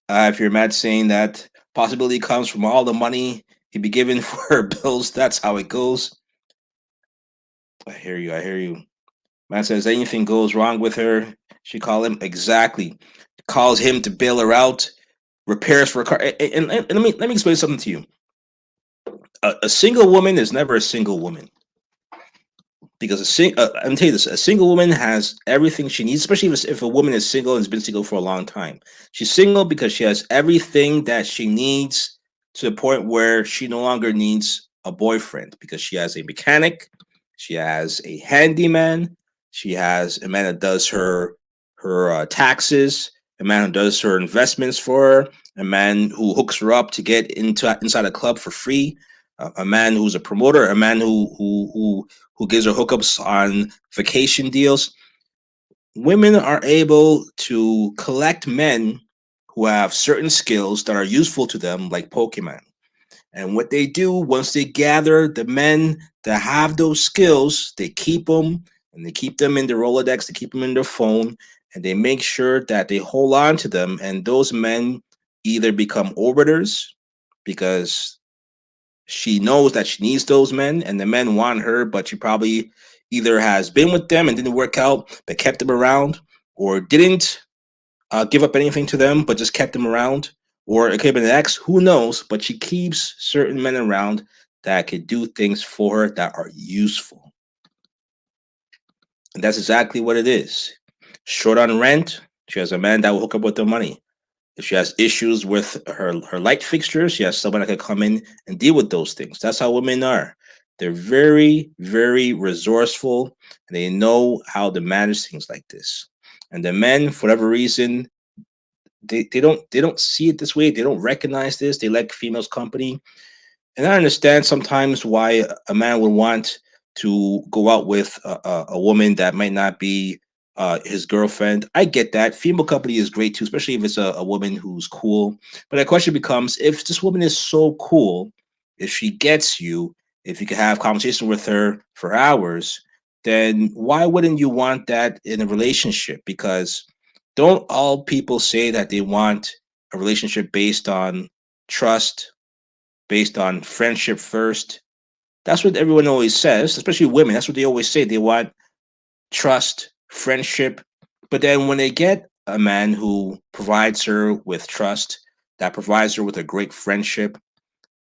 If you're mad saying that possibility comes from all the money he'd be given for her bills, that's how it goes. I hear you. I hear you. Man says anything goes wrong with her, she call him exactly. Calls him to bail her out, repairs for a car. And let me explain something to you. A single woman is never a single woman because I'm tell you this: a single woman has everything she needs, especially if a woman is single and has been single for a long time. She's single because she has everything that she needs to the point where she no longer needs a boyfriend because she has a mechanic, she has a handyman, she has a man that does her taxes, a man who does her investments for her, a man who hooks her up to get inside a club for free, a man who's a promoter, a man who gives her hookups on vacation deals. Women are able to collect men who have certain skills that are useful to them, like Pokemon. And what they do once they gather the men that have those skills, they keep them and they keep them in their Rolodex, they keep them in their phone, and they make sure that they hold on to them. And those men either become orbiters because she knows that she needs those men and the men want her, but she probably either has been with them and didn't work out but kept them around, or didn't give up anything to them but just kept them around, or it could have been an ex, who knows, but she keeps certain men around that could do things for her that are useful. And that's exactly what it is. Short on rent, she has a man that will hook up with the money. If she has issues with her light fixtures, she has someone that can come in and deal with those things. That's how women are. They're very, very resourceful, and they know how to manage things like this. And the men, for whatever reason, they don't see it this way. They don't recognize this. They like females' company, and I understand sometimes why a man would want to go out with a woman that might not be his girlfriend. I get that. Female company is great too, especially if it's a woman who's cool. But the question becomes, if this woman is so cool, if she gets you, if you can have conversation with her for hours, then why wouldn't you want that in a relationship? Because don't all people say that they want a relationship based on trust, based on friendship first, That's what everyone always says, especially women. That's what they always say. They want trust, friendship. But then when they get a man who provides her with trust, that provides her with a great friendship,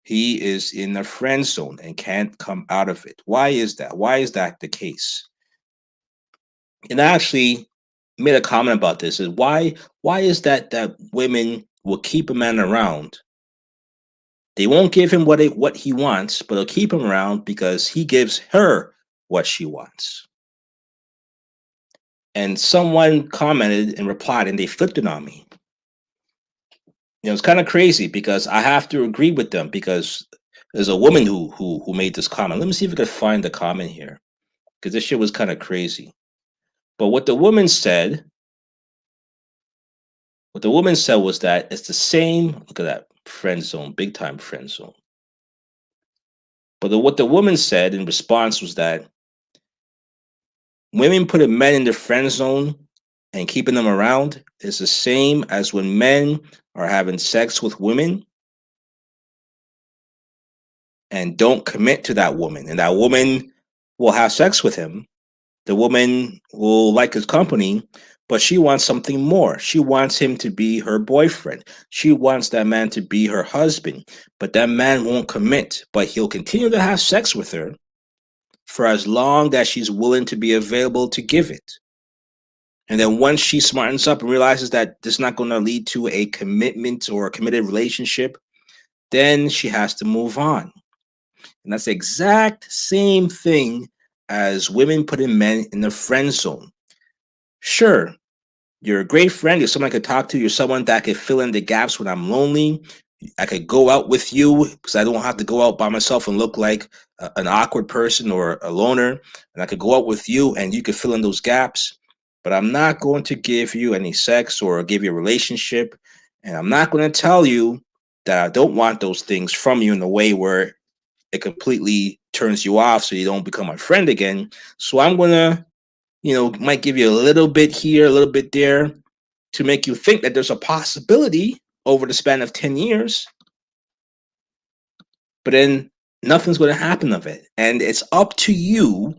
he is in the friend zone and can't come out of it. Why is that? Why is that the case? And I actually made a comment about this. Is why is that women will keep a man around? They won't give him what he wants, but they'll keep him around because he gives her what she wants. And someone commented and replied, and they flipped it on me. It's kind of crazy because I have to agree with them because there's a woman who made this comment. Let me see if I can find the comment here because this shit was kind of crazy. But what the woman said was that it's the same. Look at that friend zone, big time friend zone. But what the woman said in response was that women putting men in the friend zone and keeping them around is the same as when men are having sex with women and don't commit to that woman, and that woman will have sex with him. The woman will like his company, but she wants something more. She wants him to be her boyfriend. She wants that man to be her husband, but that man won't commit, but he'll continue to have sex with her for as long as she's willing to be available to give it. And then once she smartens up and realizes that this is not going to lead to a commitment or a committed relationship, then she has to move on. And that's the exact same thing as women putting men in the friend zone. Sure, you're a great friend. You're someone I could talk to. You're someone that could fill in the gaps when I'm lonely. I could go out with you because I don't have to go out by myself and look like an awkward person or a loner. And I could go out with you and you could fill in those gaps. But I'm not going to give you any sex or give you a relationship. And I'm not going to tell you that I don't want those things from you in a way where it completely turns you off so you don't become my friend again. So I'm going to, might give you a little bit here, a little bit there to make you think that there's a possibility over the span of 10 years. But then nothing's going to happen of it. And it's up to you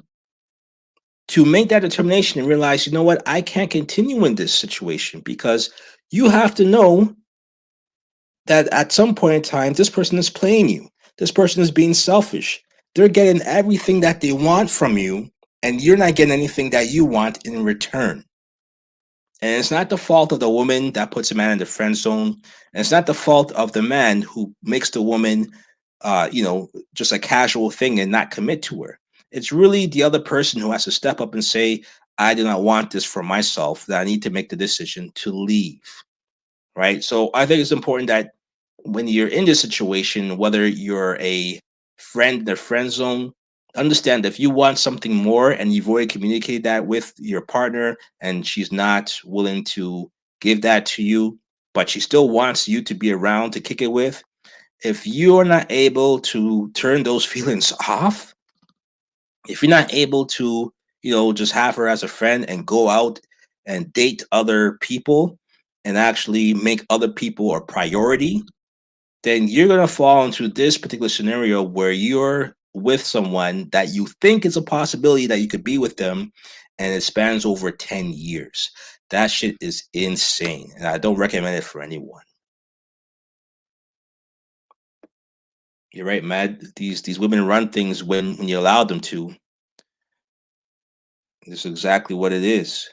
to make that determination and realize, you know what, I can't continue in this situation because you have to know that at some point in time, this person is playing you. This person is being selfish. They're getting everything that they want from you, and you're not getting anything that you want in return. And it's not the fault of the woman that puts a man in the friend zone. And it's not the fault of the man who makes the woman, just a casual thing and not commit to her. It's really the other person who has to step up and say, I do not want this for myself, that I need to make the decision to leave. Right. So I think it's important that when you're in this situation, whether you're a friend in the friend zone, understand that if you want something more and you've already communicated that with your partner and she's not willing to give that to you, but she still wants you to be around to kick it with, if you're not able to turn those feelings off, if you're not able to, just have her as a friend and go out and date other people and actually make other people a priority, then you're going to fall into this particular scenario where you're with someone that you think is a possibility that you could be with them, and it spans over 10 years. That shit is insane, and I don't recommend it for anyone. You're right, Matt. These women run things when you allow them to. This is exactly what it is.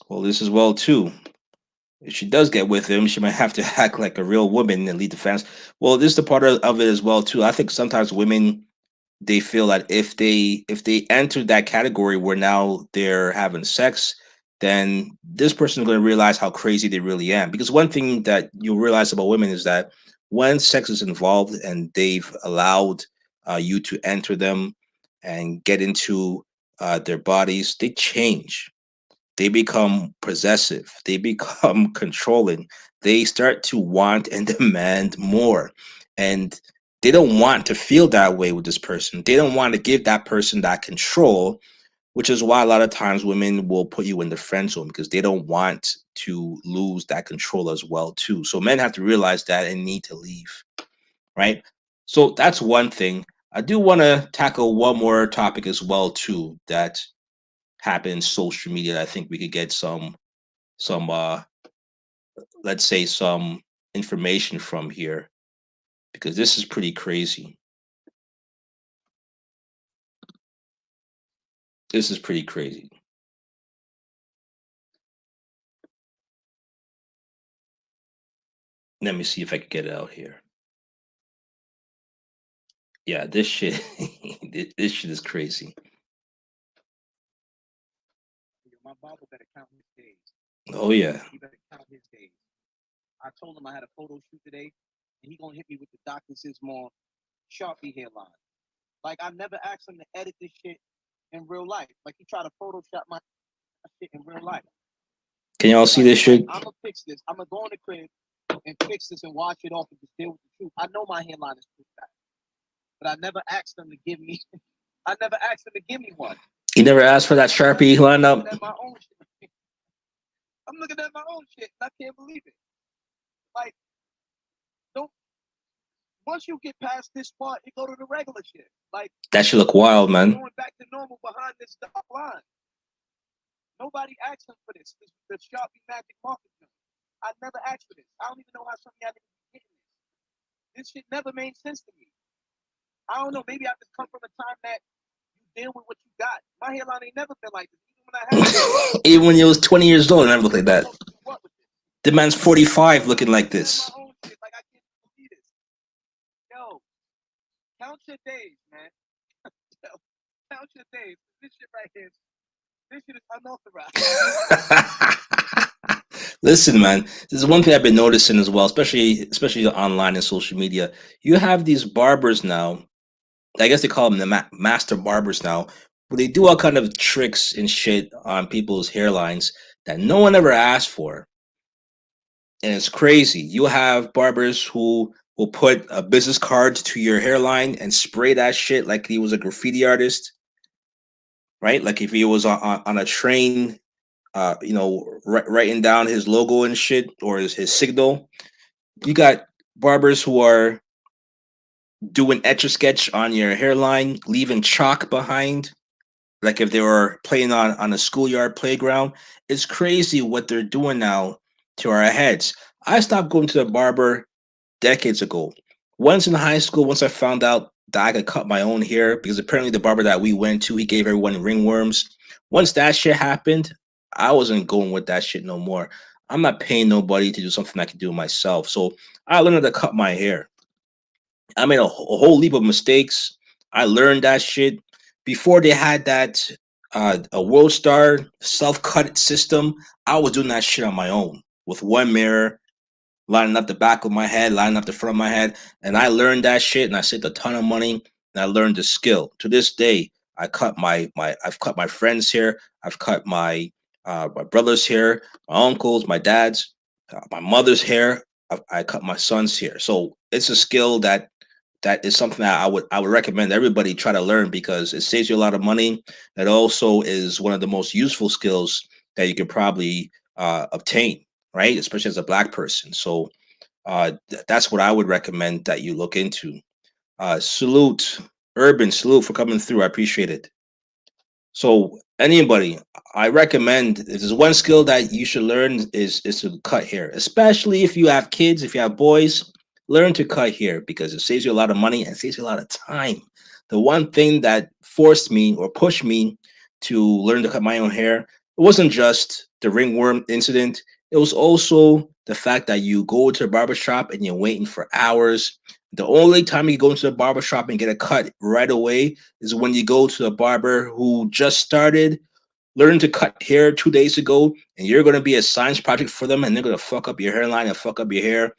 Well, this as well too. If she does get with him, she might have to act like a real woman and lead the fence. Well, this is the part of it as well too. I think sometimes women, they feel that if they enter that category where now they're having sex, then this person is going to realize how crazy they really am. Because one thing that you'll realize about women is that when sex is involved and they've allowed you to enter them and get into their bodies, they change. They become possessive. They become controlling. They start to want and demand more. And they don't want to feel that way with this person. They don't want to give that person that control which is why a lot of times women will put you in the friend zone because they don't want to lose that control as well too. So men have to realize that and need to leave, right? So that's one thing. I do want to tackle one more topic as well too that happens social media. I think we could get some let's say some information from here because this is pretty crazy. This is pretty crazy. Let me see if I can get it out here. Yeah, this shit, this shit is crazy. My barber better count his days. Oh yeah, He better count his days. I told him I had a photo shoot today, and he gonna hit me with the Dr. Sismore Sharpie hairline. Like I never asked him to edit this shit in real life. Like he tried to Photoshop my shit in real life. can y'all see this shit? I'm gonna fix this. I'm gonna go in the crib and fix this and wash it off and just deal with the truth. I know my hairline is pretty bad, but I never asked him to give me. I never asked him to give me one. He never asked for that Sharpie lineup. I'm looking at my own shit, and I can't believe it. Like, don't. Once you get past this part, you go to the regular shit. Like that should look wild, man. Going back to normal behind this dark line. Nobody asked him for this. The Sharpie Magic Marker. I never asked for this. I don't even know how some of y'all niggas be getting this. This shit never made sense to me. I don't know. Maybe I just come from a time that you deal with what you got. My hairline ain't never been like this. Even when I had even when you was 20 years old, it never looked like that. The man's 45 looking like this. My own shit. Like I can't believe this. Yo, count your days, man. Count your days. This shit right here. This shit is unauthorized. Listen, man, this is one thing I've been noticing as well, especially online and social media. You have these barbers now. I guess they call them the master barbers now. Where they do all kind of tricks and shit on people's hairlines that no one ever asked for, and it's crazy. You have barbers who will put a business card to your hairline and spray that shit like he was a graffiti artist, right? Like if he was on a train, writing down his logo and shit or his signal. You got barbers who are doing etch a sketch on your hairline, leaving chalk behind, like if they were playing on a schoolyard playground. It's crazy what they're doing now to our heads. I stopped going to the barber decades ago. Once in high school, once I found out that I could cut my own hair, because apparently the barber that we went to, he gave everyone ringworms. Once that shit happened, I wasn't going with that shit no more. I'm not paying nobody to do something I can do myself. So I learned how to cut my hair. I made a whole heap of mistakes. I learned that shit before they had that a World Star self-cut system. I was doing that shit on my own with one mirror, lining up the back of my head, lining up the front of my head, and I learned that shit, and I saved a ton of money, and I learned the skill. To this day, I've cut my friends' hair, I've cut my brother's hair, my uncles, my dad's, my mother's hair. I cut my son's hair. So it's a skill that is something that I would recommend everybody try to learn because it saves you a lot of money. It also is one of the most useful skills that you could probably obtain, right? Especially as a black person. So that's what I would recommend that you look into. Salute, Urban, salute for coming through. I appreciate it. So anybody, I recommend if there's one skill that you should learn is to cut hair, especially if you have kids, if you have boys, learn to cut hair because it saves you a lot of money and saves you a lot of time. The one thing that forced me or pushed me to learn to cut my own hair, it wasn't just the ringworm incident. It was also the fact that you go to a barber shop and you're waiting for hours. The only time you go into the barber shop and get a cut right away is when you go to a barber who just started learning to cut hair 2 days ago, and you're going to be a science project for them, and they're going to fuck up your hairline and fuck up your hair.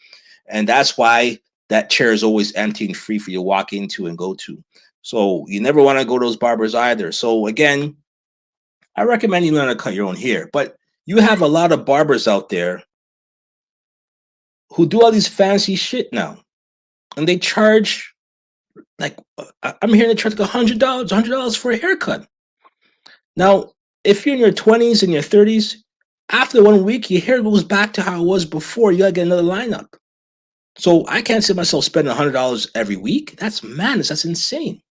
And that's why that chair is always empty and free for you to walk into and go to. So you never want to go to those barbers either. So again, I recommend you learn to cut your own hair. But you have a lot of barbers out there who do all these fancy shit now, and they charge like I'm hearing they charge like $100 for a haircut. Now, if you're in your 20s and your 30s, after 1 week, your hair goes back to how it was before. You gotta get another lineup. So I can't see myself spending $100 every week. That's madness. That's insane.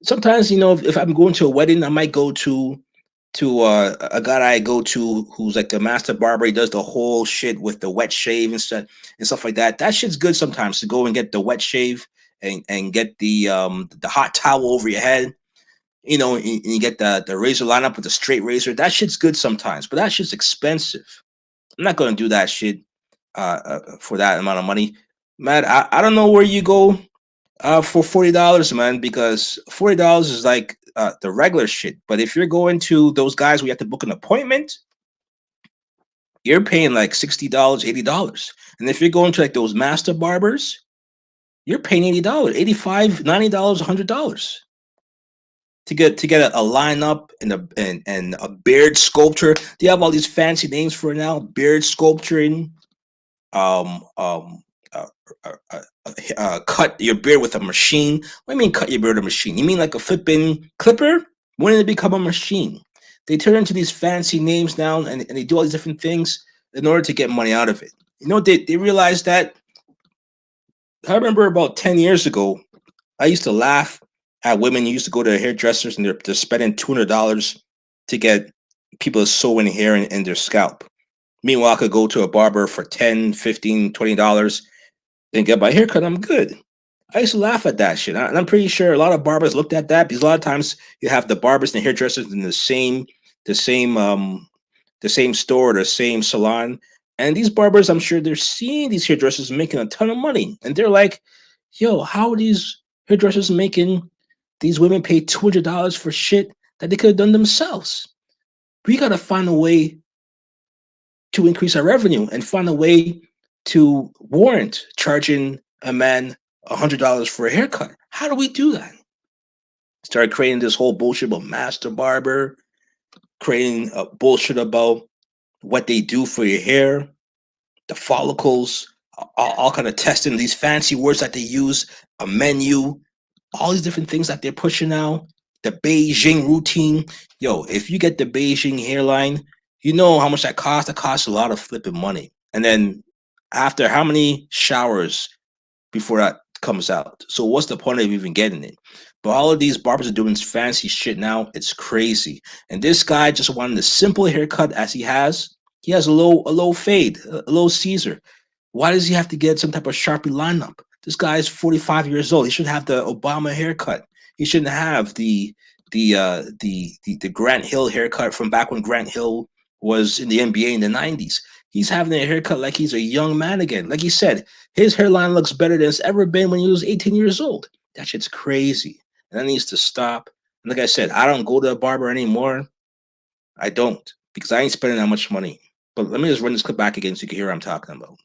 Sometimes, if I'm going to a wedding, I might go to a guy I go to who's like the master barber. He does the whole shit with the wet shave and stuff like that. That shit's good sometimes to go and get the wet shave and get the hot towel over your head. And you get the razor lineup with the straight razor. That shit's good sometimes, but that shit's expensive. I'm not gonna do that shit for that amount of money, man. I don't know where you go for $40, man, because $40 is like the regular shit. But if you're going to those guys where you have to book an appointment, you're paying like $60, $80. And if you're going to like those master barbers, you're paying $80, $85, $90, $100 to get a lineup and a beard sculpture. They have all these fancy names for it now: beard sculpturing, um um uh, cut your beard with a machine. What do you mean cut your beard with a machine? You mean like a flipping clipper? When did it become a machine? They turn into these fancy names now, and they do all these different things in order to get money out of it. They realized that. I remember about 10 years ago, I used to laugh at women who used to go to hairdressers and they're spending $200 to get people to sew in hair in their scalp. Meanwhile, I could go to a barber for $10, $15, $20 and get my haircut. I'm good. I used to laugh at that shit. And I'm pretty sure a lot of barbers looked at that because a lot of times you have the barbers and the hairdressers in the same store, the same salon. And these barbers, I'm sure they're seeing these hairdressers making a ton of money. And they're like, yo, how are these hairdressers making these women pay $200 for shit that they could have done themselves? We got to find a way to increase our revenue and find a way to warrant charging a man $100 for a haircut. How do we do that? Start creating this whole bullshit about master barber, creating a bullshit about what they do for your hair, the follicles, all kind of testing these fancy words that they use, a menu, all these different things that they're pushing now. The Beijing routine. Yo, if you get the Beijing hairline, you know how much that costs. That costs a lot of flipping money. And then after how many showers before that comes out? So what's the point of even getting it? But all of these barbers are doing this fancy shit now. It's crazy. And this guy just wanted a simple haircut as he has. He has a low fade, a low Caesar. Why does he have to get some type of Sharpie lineup? This guy is 45 years old. He should have the Obama haircut. He shouldn't have the Grant Hill haircut from back when Grant Hill was in the NBA in the 90s. He's having a haircut like he's a young man again. Like he said, his hairline looks better than it's ever been when he was 18 years old. That shit's crazy. And that needs to stop. And like I said, I don't go to a barber anymore. I don't, because I ain't spending that much money. But let me just run this clip back again so you can hear what I'm talking about.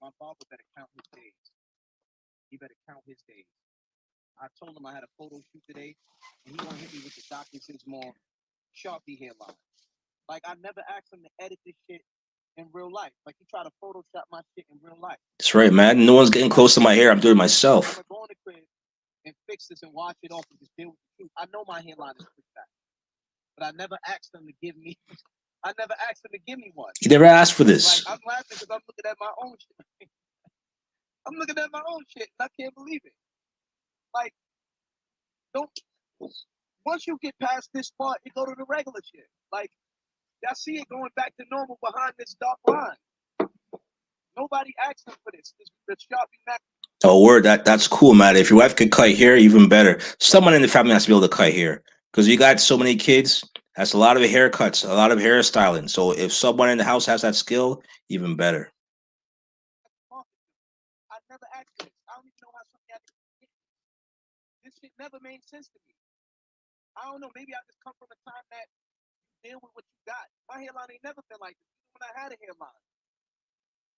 My barber better count his days. He better count his days. I told him I had a photo shoot today, and he gonna hit me with the Dr. Sismore Sharpie hairline. Like, I never asked him to edit this shit in real life. Like, he tried to Photoshop my shit in real life. That's right, man. No one's getting close to my hair. I'm doing it myself. I'm gonna go in the crib and fix this and wash it off and just deal with the truth. I know my hairline is pushed back, but I never asked him to give me. I never asked him to give me one. He never asked for this. Like, I'm laughing because I'm looking at my own shit. I'm looking at my own shit and I can't believe it. Like, don't. Once you get past this part, you go to the regular shit. Like, I see it going back to normal behind this dark line. Nobody asked him for this. The Sharpie Mac. Oh, word. That's cool, man. If your wife could cut hair, even better. Someone in the family has to be able to cut hair because you got so many kids. That's a lot of haircuts, a lot of hairstyling. So if someone in the house has that skill, even better. I never asked for this. I don't even know how something had to get this shit never made sense to me. I don't know. Maybe I just come from a time that you deal with what you got. My hairline ain't never been like this, even when I had a hairline.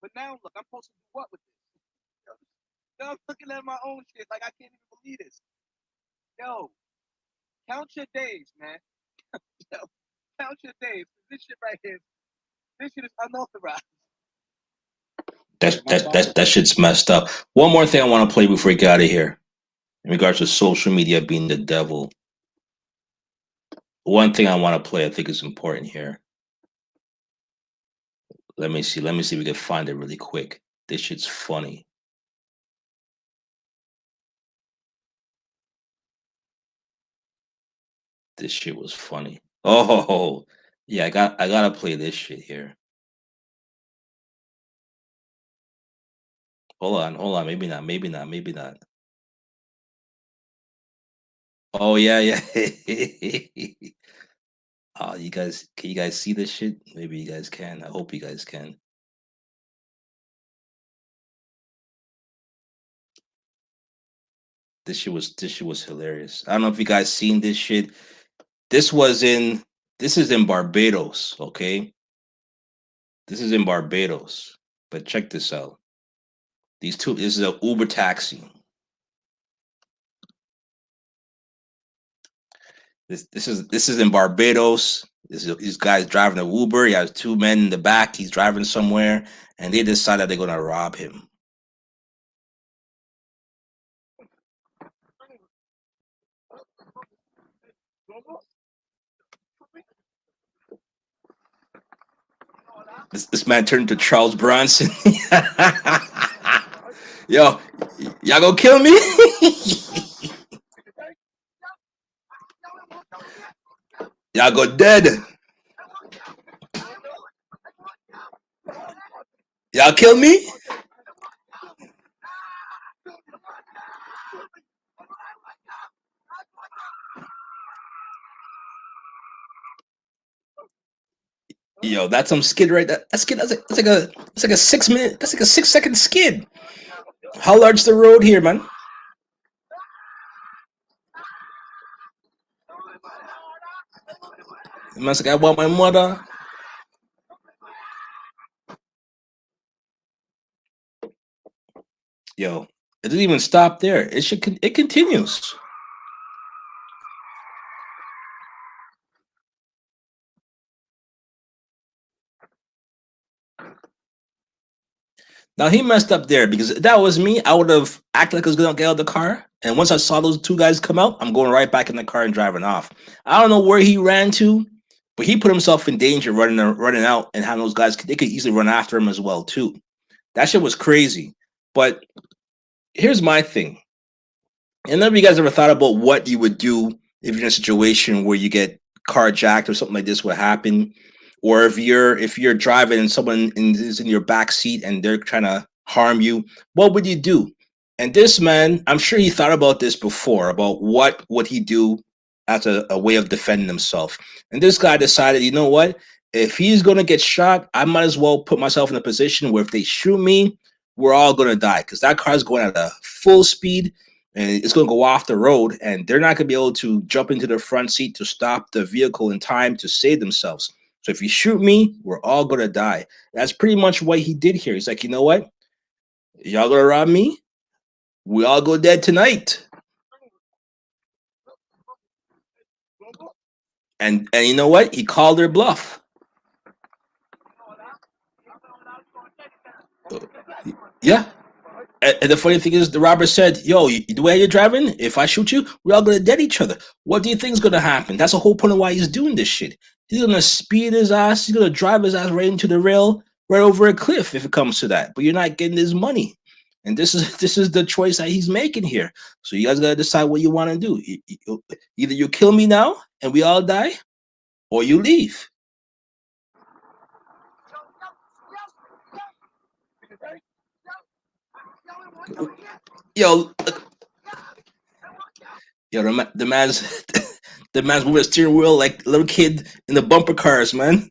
But now, look, I'm supposed to do what with this? Yo, I'm looking at my own shit like I can't even believe this. Yo, count your days, man. Yo, count your days. This shit right here, this shit is unauthorized. That shit's messed up. One more thing I want to play before we get out of here, in regards to social media being the devil. One thing I want to play, I think is important here. Let me see. Let me see if we can find it really quick. This shit's funny. This shit was funny. Oh, yeah, I gotta play this shit here. Hold on. Maybe not. Maybe not. Maybe not. Oh yeah, yeah. Oh, you guys, can you guys see this shit? Maybe you guys can. I hope you guys can. This shit was hilarious. I don't know if you guys seen this shit. This was in this is in Barbados, okay? This is in Barbados. But check this out. This is a Uber taxi. This is in Barbados. These guys driving an Uber. He has two men in the back. He's driving somewhere, and they decide that they're gonna rob him. This man turned to Charles Bronson. Yo, y'all gonna kill me? Y'all go dead. Y'all kill me? Yo, that's some skid right there. That skid. That's like a 6 minute. That's like a 6 second skid. How large is the road here, man? Man's like, I want my mother. Yo, it didn't even stop there. It continues. Now he messed up there because if that was me, I would have acted like I was gonna get out of the car. And once I saw those two guys come out, I'm going right back in the car and driving off. I don't know where he ran to, but he put himself in danger running out and having those guys. They could easily run after him as well too. That shit was crazy. But here's my thing. And none of you guys ever thought about what you would do if you're in a situation where you get carjacked or something like this would happen, or if you're driving and someone is in your back seat and they're trying to harm you, what would you do? And this man, I'm sure he thought about this before about what would he do as a way of defending himself. And this guy decided, you know what? If he's gonna get shot, I might as well put myself in a position where if they shoot me, we're all gonna die because that car's going at a full speed and it's going to go off the road and they're not going to be able to jump into the front seat to stop the vehicle in time to save themselves. So if you shoot me, we're all going to die. That's pretty much what he did here. He's like, you know what? Y'all going to rob me? We all go dead tonight. And you know what? He called their bluff. Yeah. And the funny thing is, the robber said, yo, the way you're driving, if I shoot you, we're all going to dead each other. What do you think is going to happen? That's the whole point of why he's doing this shit. He's going to speed his ass. He's going to drive his ass right into the rail, right over a cliff if it comes to that. But you're not getting his money. And this is the choice that he's making here. So you guys got to decide what you want to do. Either you kill me now and we all die, or you leave. Yo, the man's the man's moving the steering wheel like a little kid in the bumper cars, man.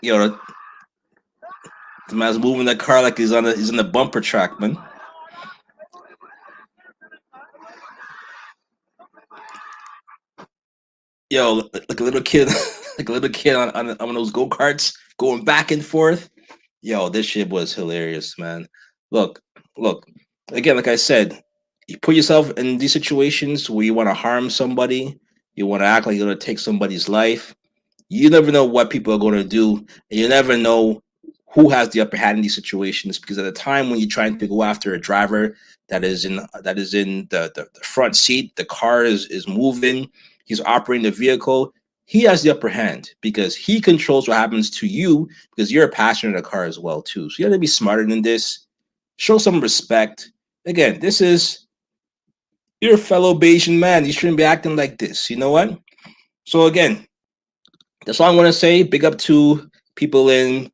Yo, the man's moving the car like he's on the bumper track, man. Yo, like a little kid, like a little kid on one of those go karts, going back and forth. Yo, this shit was hilarious, man. Look, look. Again, like I said, you put yourself in these situations where you want to harm somebody, you want to act like you're gonna take somebody's life. You never know what people are going to do, and you never know who has the upper hand in these situations. Because at the time when you're trying to go after a driver that is in the front seat, the car is moving, he's operating the vehicle. He has the upper hand because he controls what happens to you because you're a passenger in the car as well too. So you have to be smarter than this. Show some respect. Again, this is your fellow Bayesian man. You shouldn't be acting like this. You know what? So again, that's all I'm gonna say. Big up to people in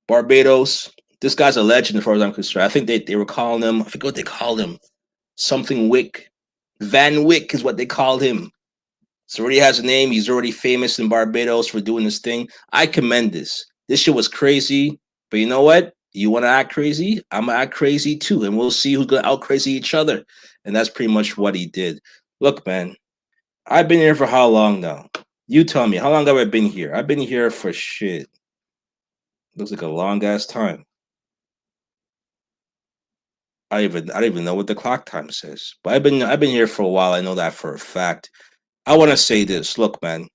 Barbados. This guy's a legend as far as I'm concerned. I think they were calling him, I forget what they called him. Something Wick. Van Wick is what they called him. So already has a name. He's already famous in Barbados for doing this thing. I commend this. This shit was crazy. But you know what? You want to act crazy? I'm gonna act crazy too. And we'll see who's gonna out crazy each other. And that's pretty much what he did. Look, man, I've been here for how long now? You tell me, how long have I been here? I've been here for shit. Looks like a long ass time. I don't even know what the clock time says. But I've been here for a while. I know that for a fact. I want to say this. Look, man.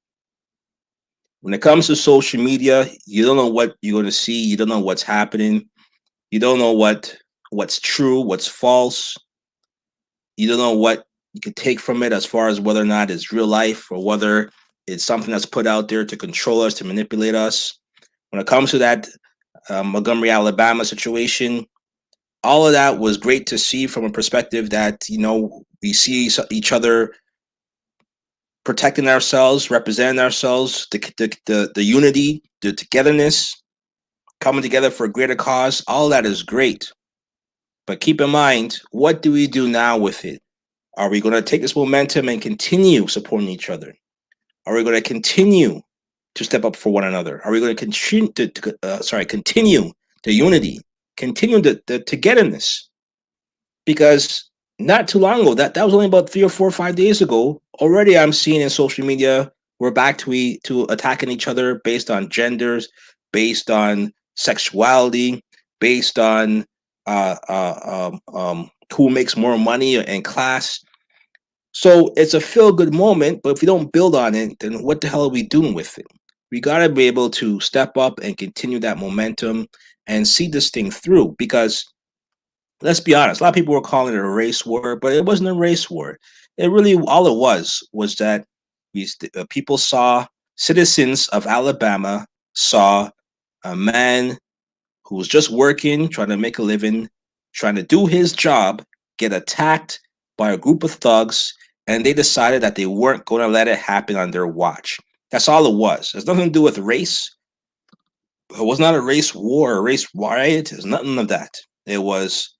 When it comes to social media, you don't know what you're going to see. You don't know what's happening. You don't know what's true, what's false. You don't know what you could take from it as far as whether or not it's real life or whether it's something that's put out there to control us, to manipulate us. When it comes to that Montgomery, Alabama situation, all of that was great to see from a perspective that we see each other protecting ourselves, representing ourselves, the unity, the togetherness, coming together for a greater cause. All that is great, but keep in mind, what do we do now with it? Are we going to take this momentum and continue supporting each other? Are we going to continue to step up for one another? Are we going to continue the unity, continue the togetherness? Because not too long ago, that was only about 3 or 4 or 5 days ago. Already, I'm seeing in social media we're back to attacking each other based on genders, based on sexuality, based on who makes more money and class. So it's a feel good moment, but if we don't build on it, then what the hell are we doing with it? We got to be able to step up and continue that momentum and see this thing through because let's be honest, a lot of people were calling it a race war, but it wasn't a race war. It really, all it was that people saw, citizens of Alabama saw a man who was just working, trying to make a living, trying to do his job, get attacked by a group of thugs, and they decided that they weren't going to let it happen on their watch. That's all it was. It has nothing to do with race. It was not a race war, a race riot. It's nothing of that. It was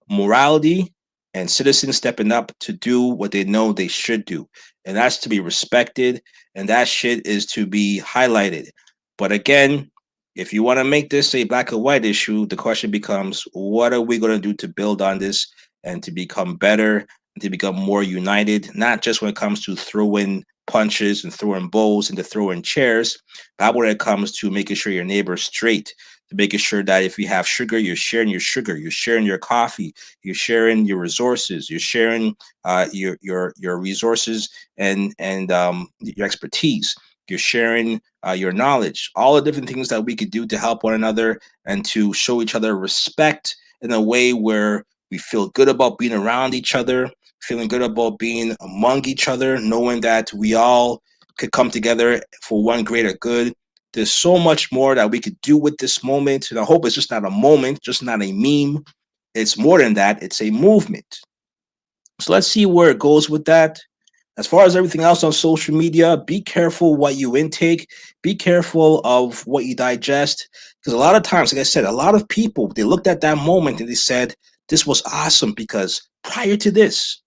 morality and citizens stepping up to do what they know they should do. And that's to be respected. And that shit is to be highlighted. But again, if you want to make this a black and white issue, the question becomes what are we going to do to build on this and to become better and to become more united, not just when it comes to throwing punches and throwing bowls and to throwing chairs, but when it comes to making sure your neighbor's straight, to making sure that if you have sugar, you're sharing your sugar, you're sharing your coffee, you're sharing your resources, you're sharing your resources and your expertise. You're sharing your knowledge, all the different things that we could do to help one another and to show each other respect in a way where we feel good about being around each other, feeling good about being among each other, knowing that we all could come together for one greater good. There's so much more that we could do with this moment. And I hope it's just not a moment, just not a meme. It's more than that, it's a movement. So let's see where it goes with that. As far as everything else on social media, be careful what you intake. Be careful of what you digest. Because a lot of times, like I said, a lot of people, they looked at that moment and they said, this was awesome because prior to this,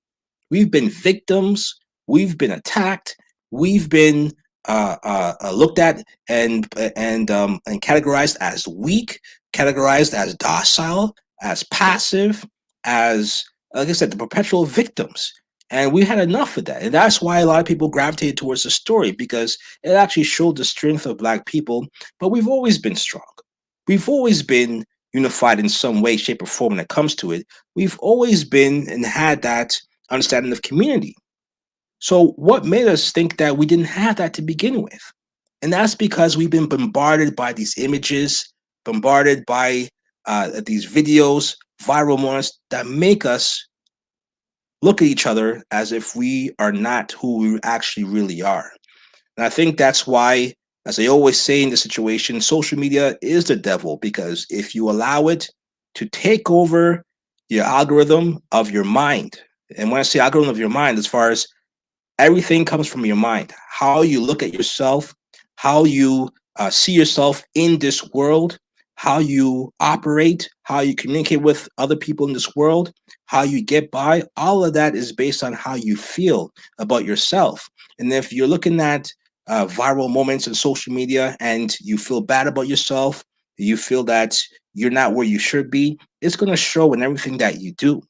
we've been victims, we've been attacked, we've been looked at and categorized as weak, categorized as docile, as passive, as like I said, the perpetual victims. And we had enough of that. And that's why a lot of people gravitated towards the story because it actually showed the strength of Black people. But we've always been strong. We've always been unified in some way, shape, or form when it comes to it. We've always been and had that understanding of community. So, what made us think that we didn't have that to begin with? And that's because we've been bombarded by these images, bombarded by these videos, viral moments that make us look at each other as if we are not who we actually really are. And I think that's why, as I always say in this situation, social media is the devil, because if you allow it to take over your algorithm of your mind, and when I say algorithm of your mind, as far as everything comes from your mind, how you look at yourself, how you see yourself in this world, how you operate, how you communicate with other people in this world, how you get by. All of that is based on how you feel about yourself. And if you're looking at viral moments in social media and you feel bad about yourself, you feel that you're not where you should be, it's going to show in everything that you do.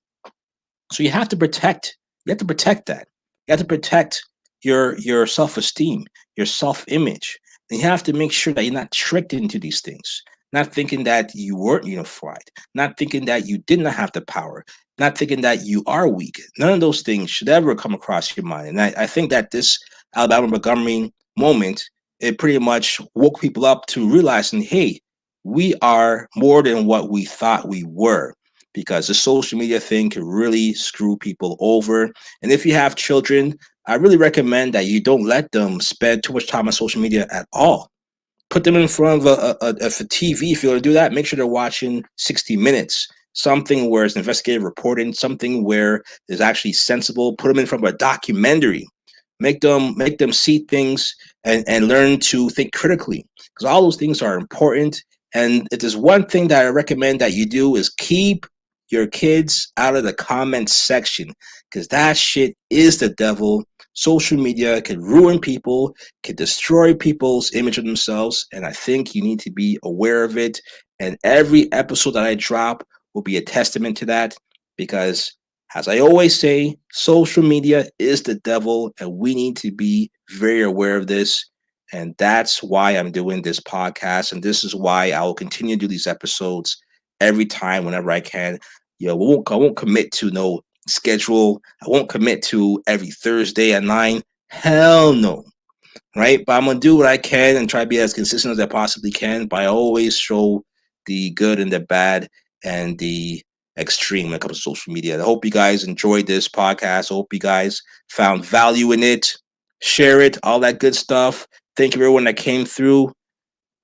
So you have to protect that. You have to protect your self-esteem, your self-image. And you have to make sure that you're not tricked into these things. Not thinking that you weren't unified, not thinking that you did not have the power, not thinking that you are weak. None of those things should ever come across your mind. And I think that this Alabama Montgomery moment, it pretty much woke people up to realizing, hey, we are more than what we thought we were, because the social media thing can really screw people over. And if you have children, I really recommend that you don't let them spend too much time on social media at all. Put them in front of a TV. If you're going to do that, make sure they're watching 60 Minutes, something where it's investigative reporting, something where it's actually sensible. Put them in front of a documentary. Make them see things and learn to think critically, because all those things are important. And if there's one thing that I recommend that you do, is keep your kids out of the comment section, because that shit is the devil. Social media can ruin people, can destroy people's image of themselves, and I think you need to be aware of it. And every episode that I drop will be a testament to that, because as I always say, social media is the devil, and we need to be very aware of this. And that's why I'm doing this podcast. And this is why I will continue to do these episodes every time, whenever I can. I won't commit to no schedule. I won't commit to every Thursday at 9. Hell no. Right? But I'm going to do what I can and try to be as consistent as I possibly can. But I always show the good and the bad and the extreme when it comes to social media. I hope you guys enjoyed this podcast. I hope you guys found value in it. Share it, all that good stuff. Thank you everyone that came through.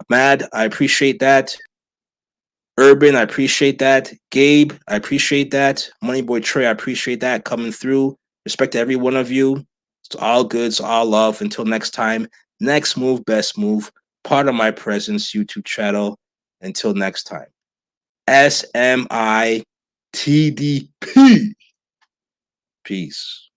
Mad, I appreciate that. Urban, I appreciate that. Gabe, I appreciate that. Moneyboy Trey, I appreciate that coming through. Respect to every one of you. It's all good. It's all love. Until next time, next move, best move. Part of my presence YouTube channel. Until next time. SMITDP. Peace.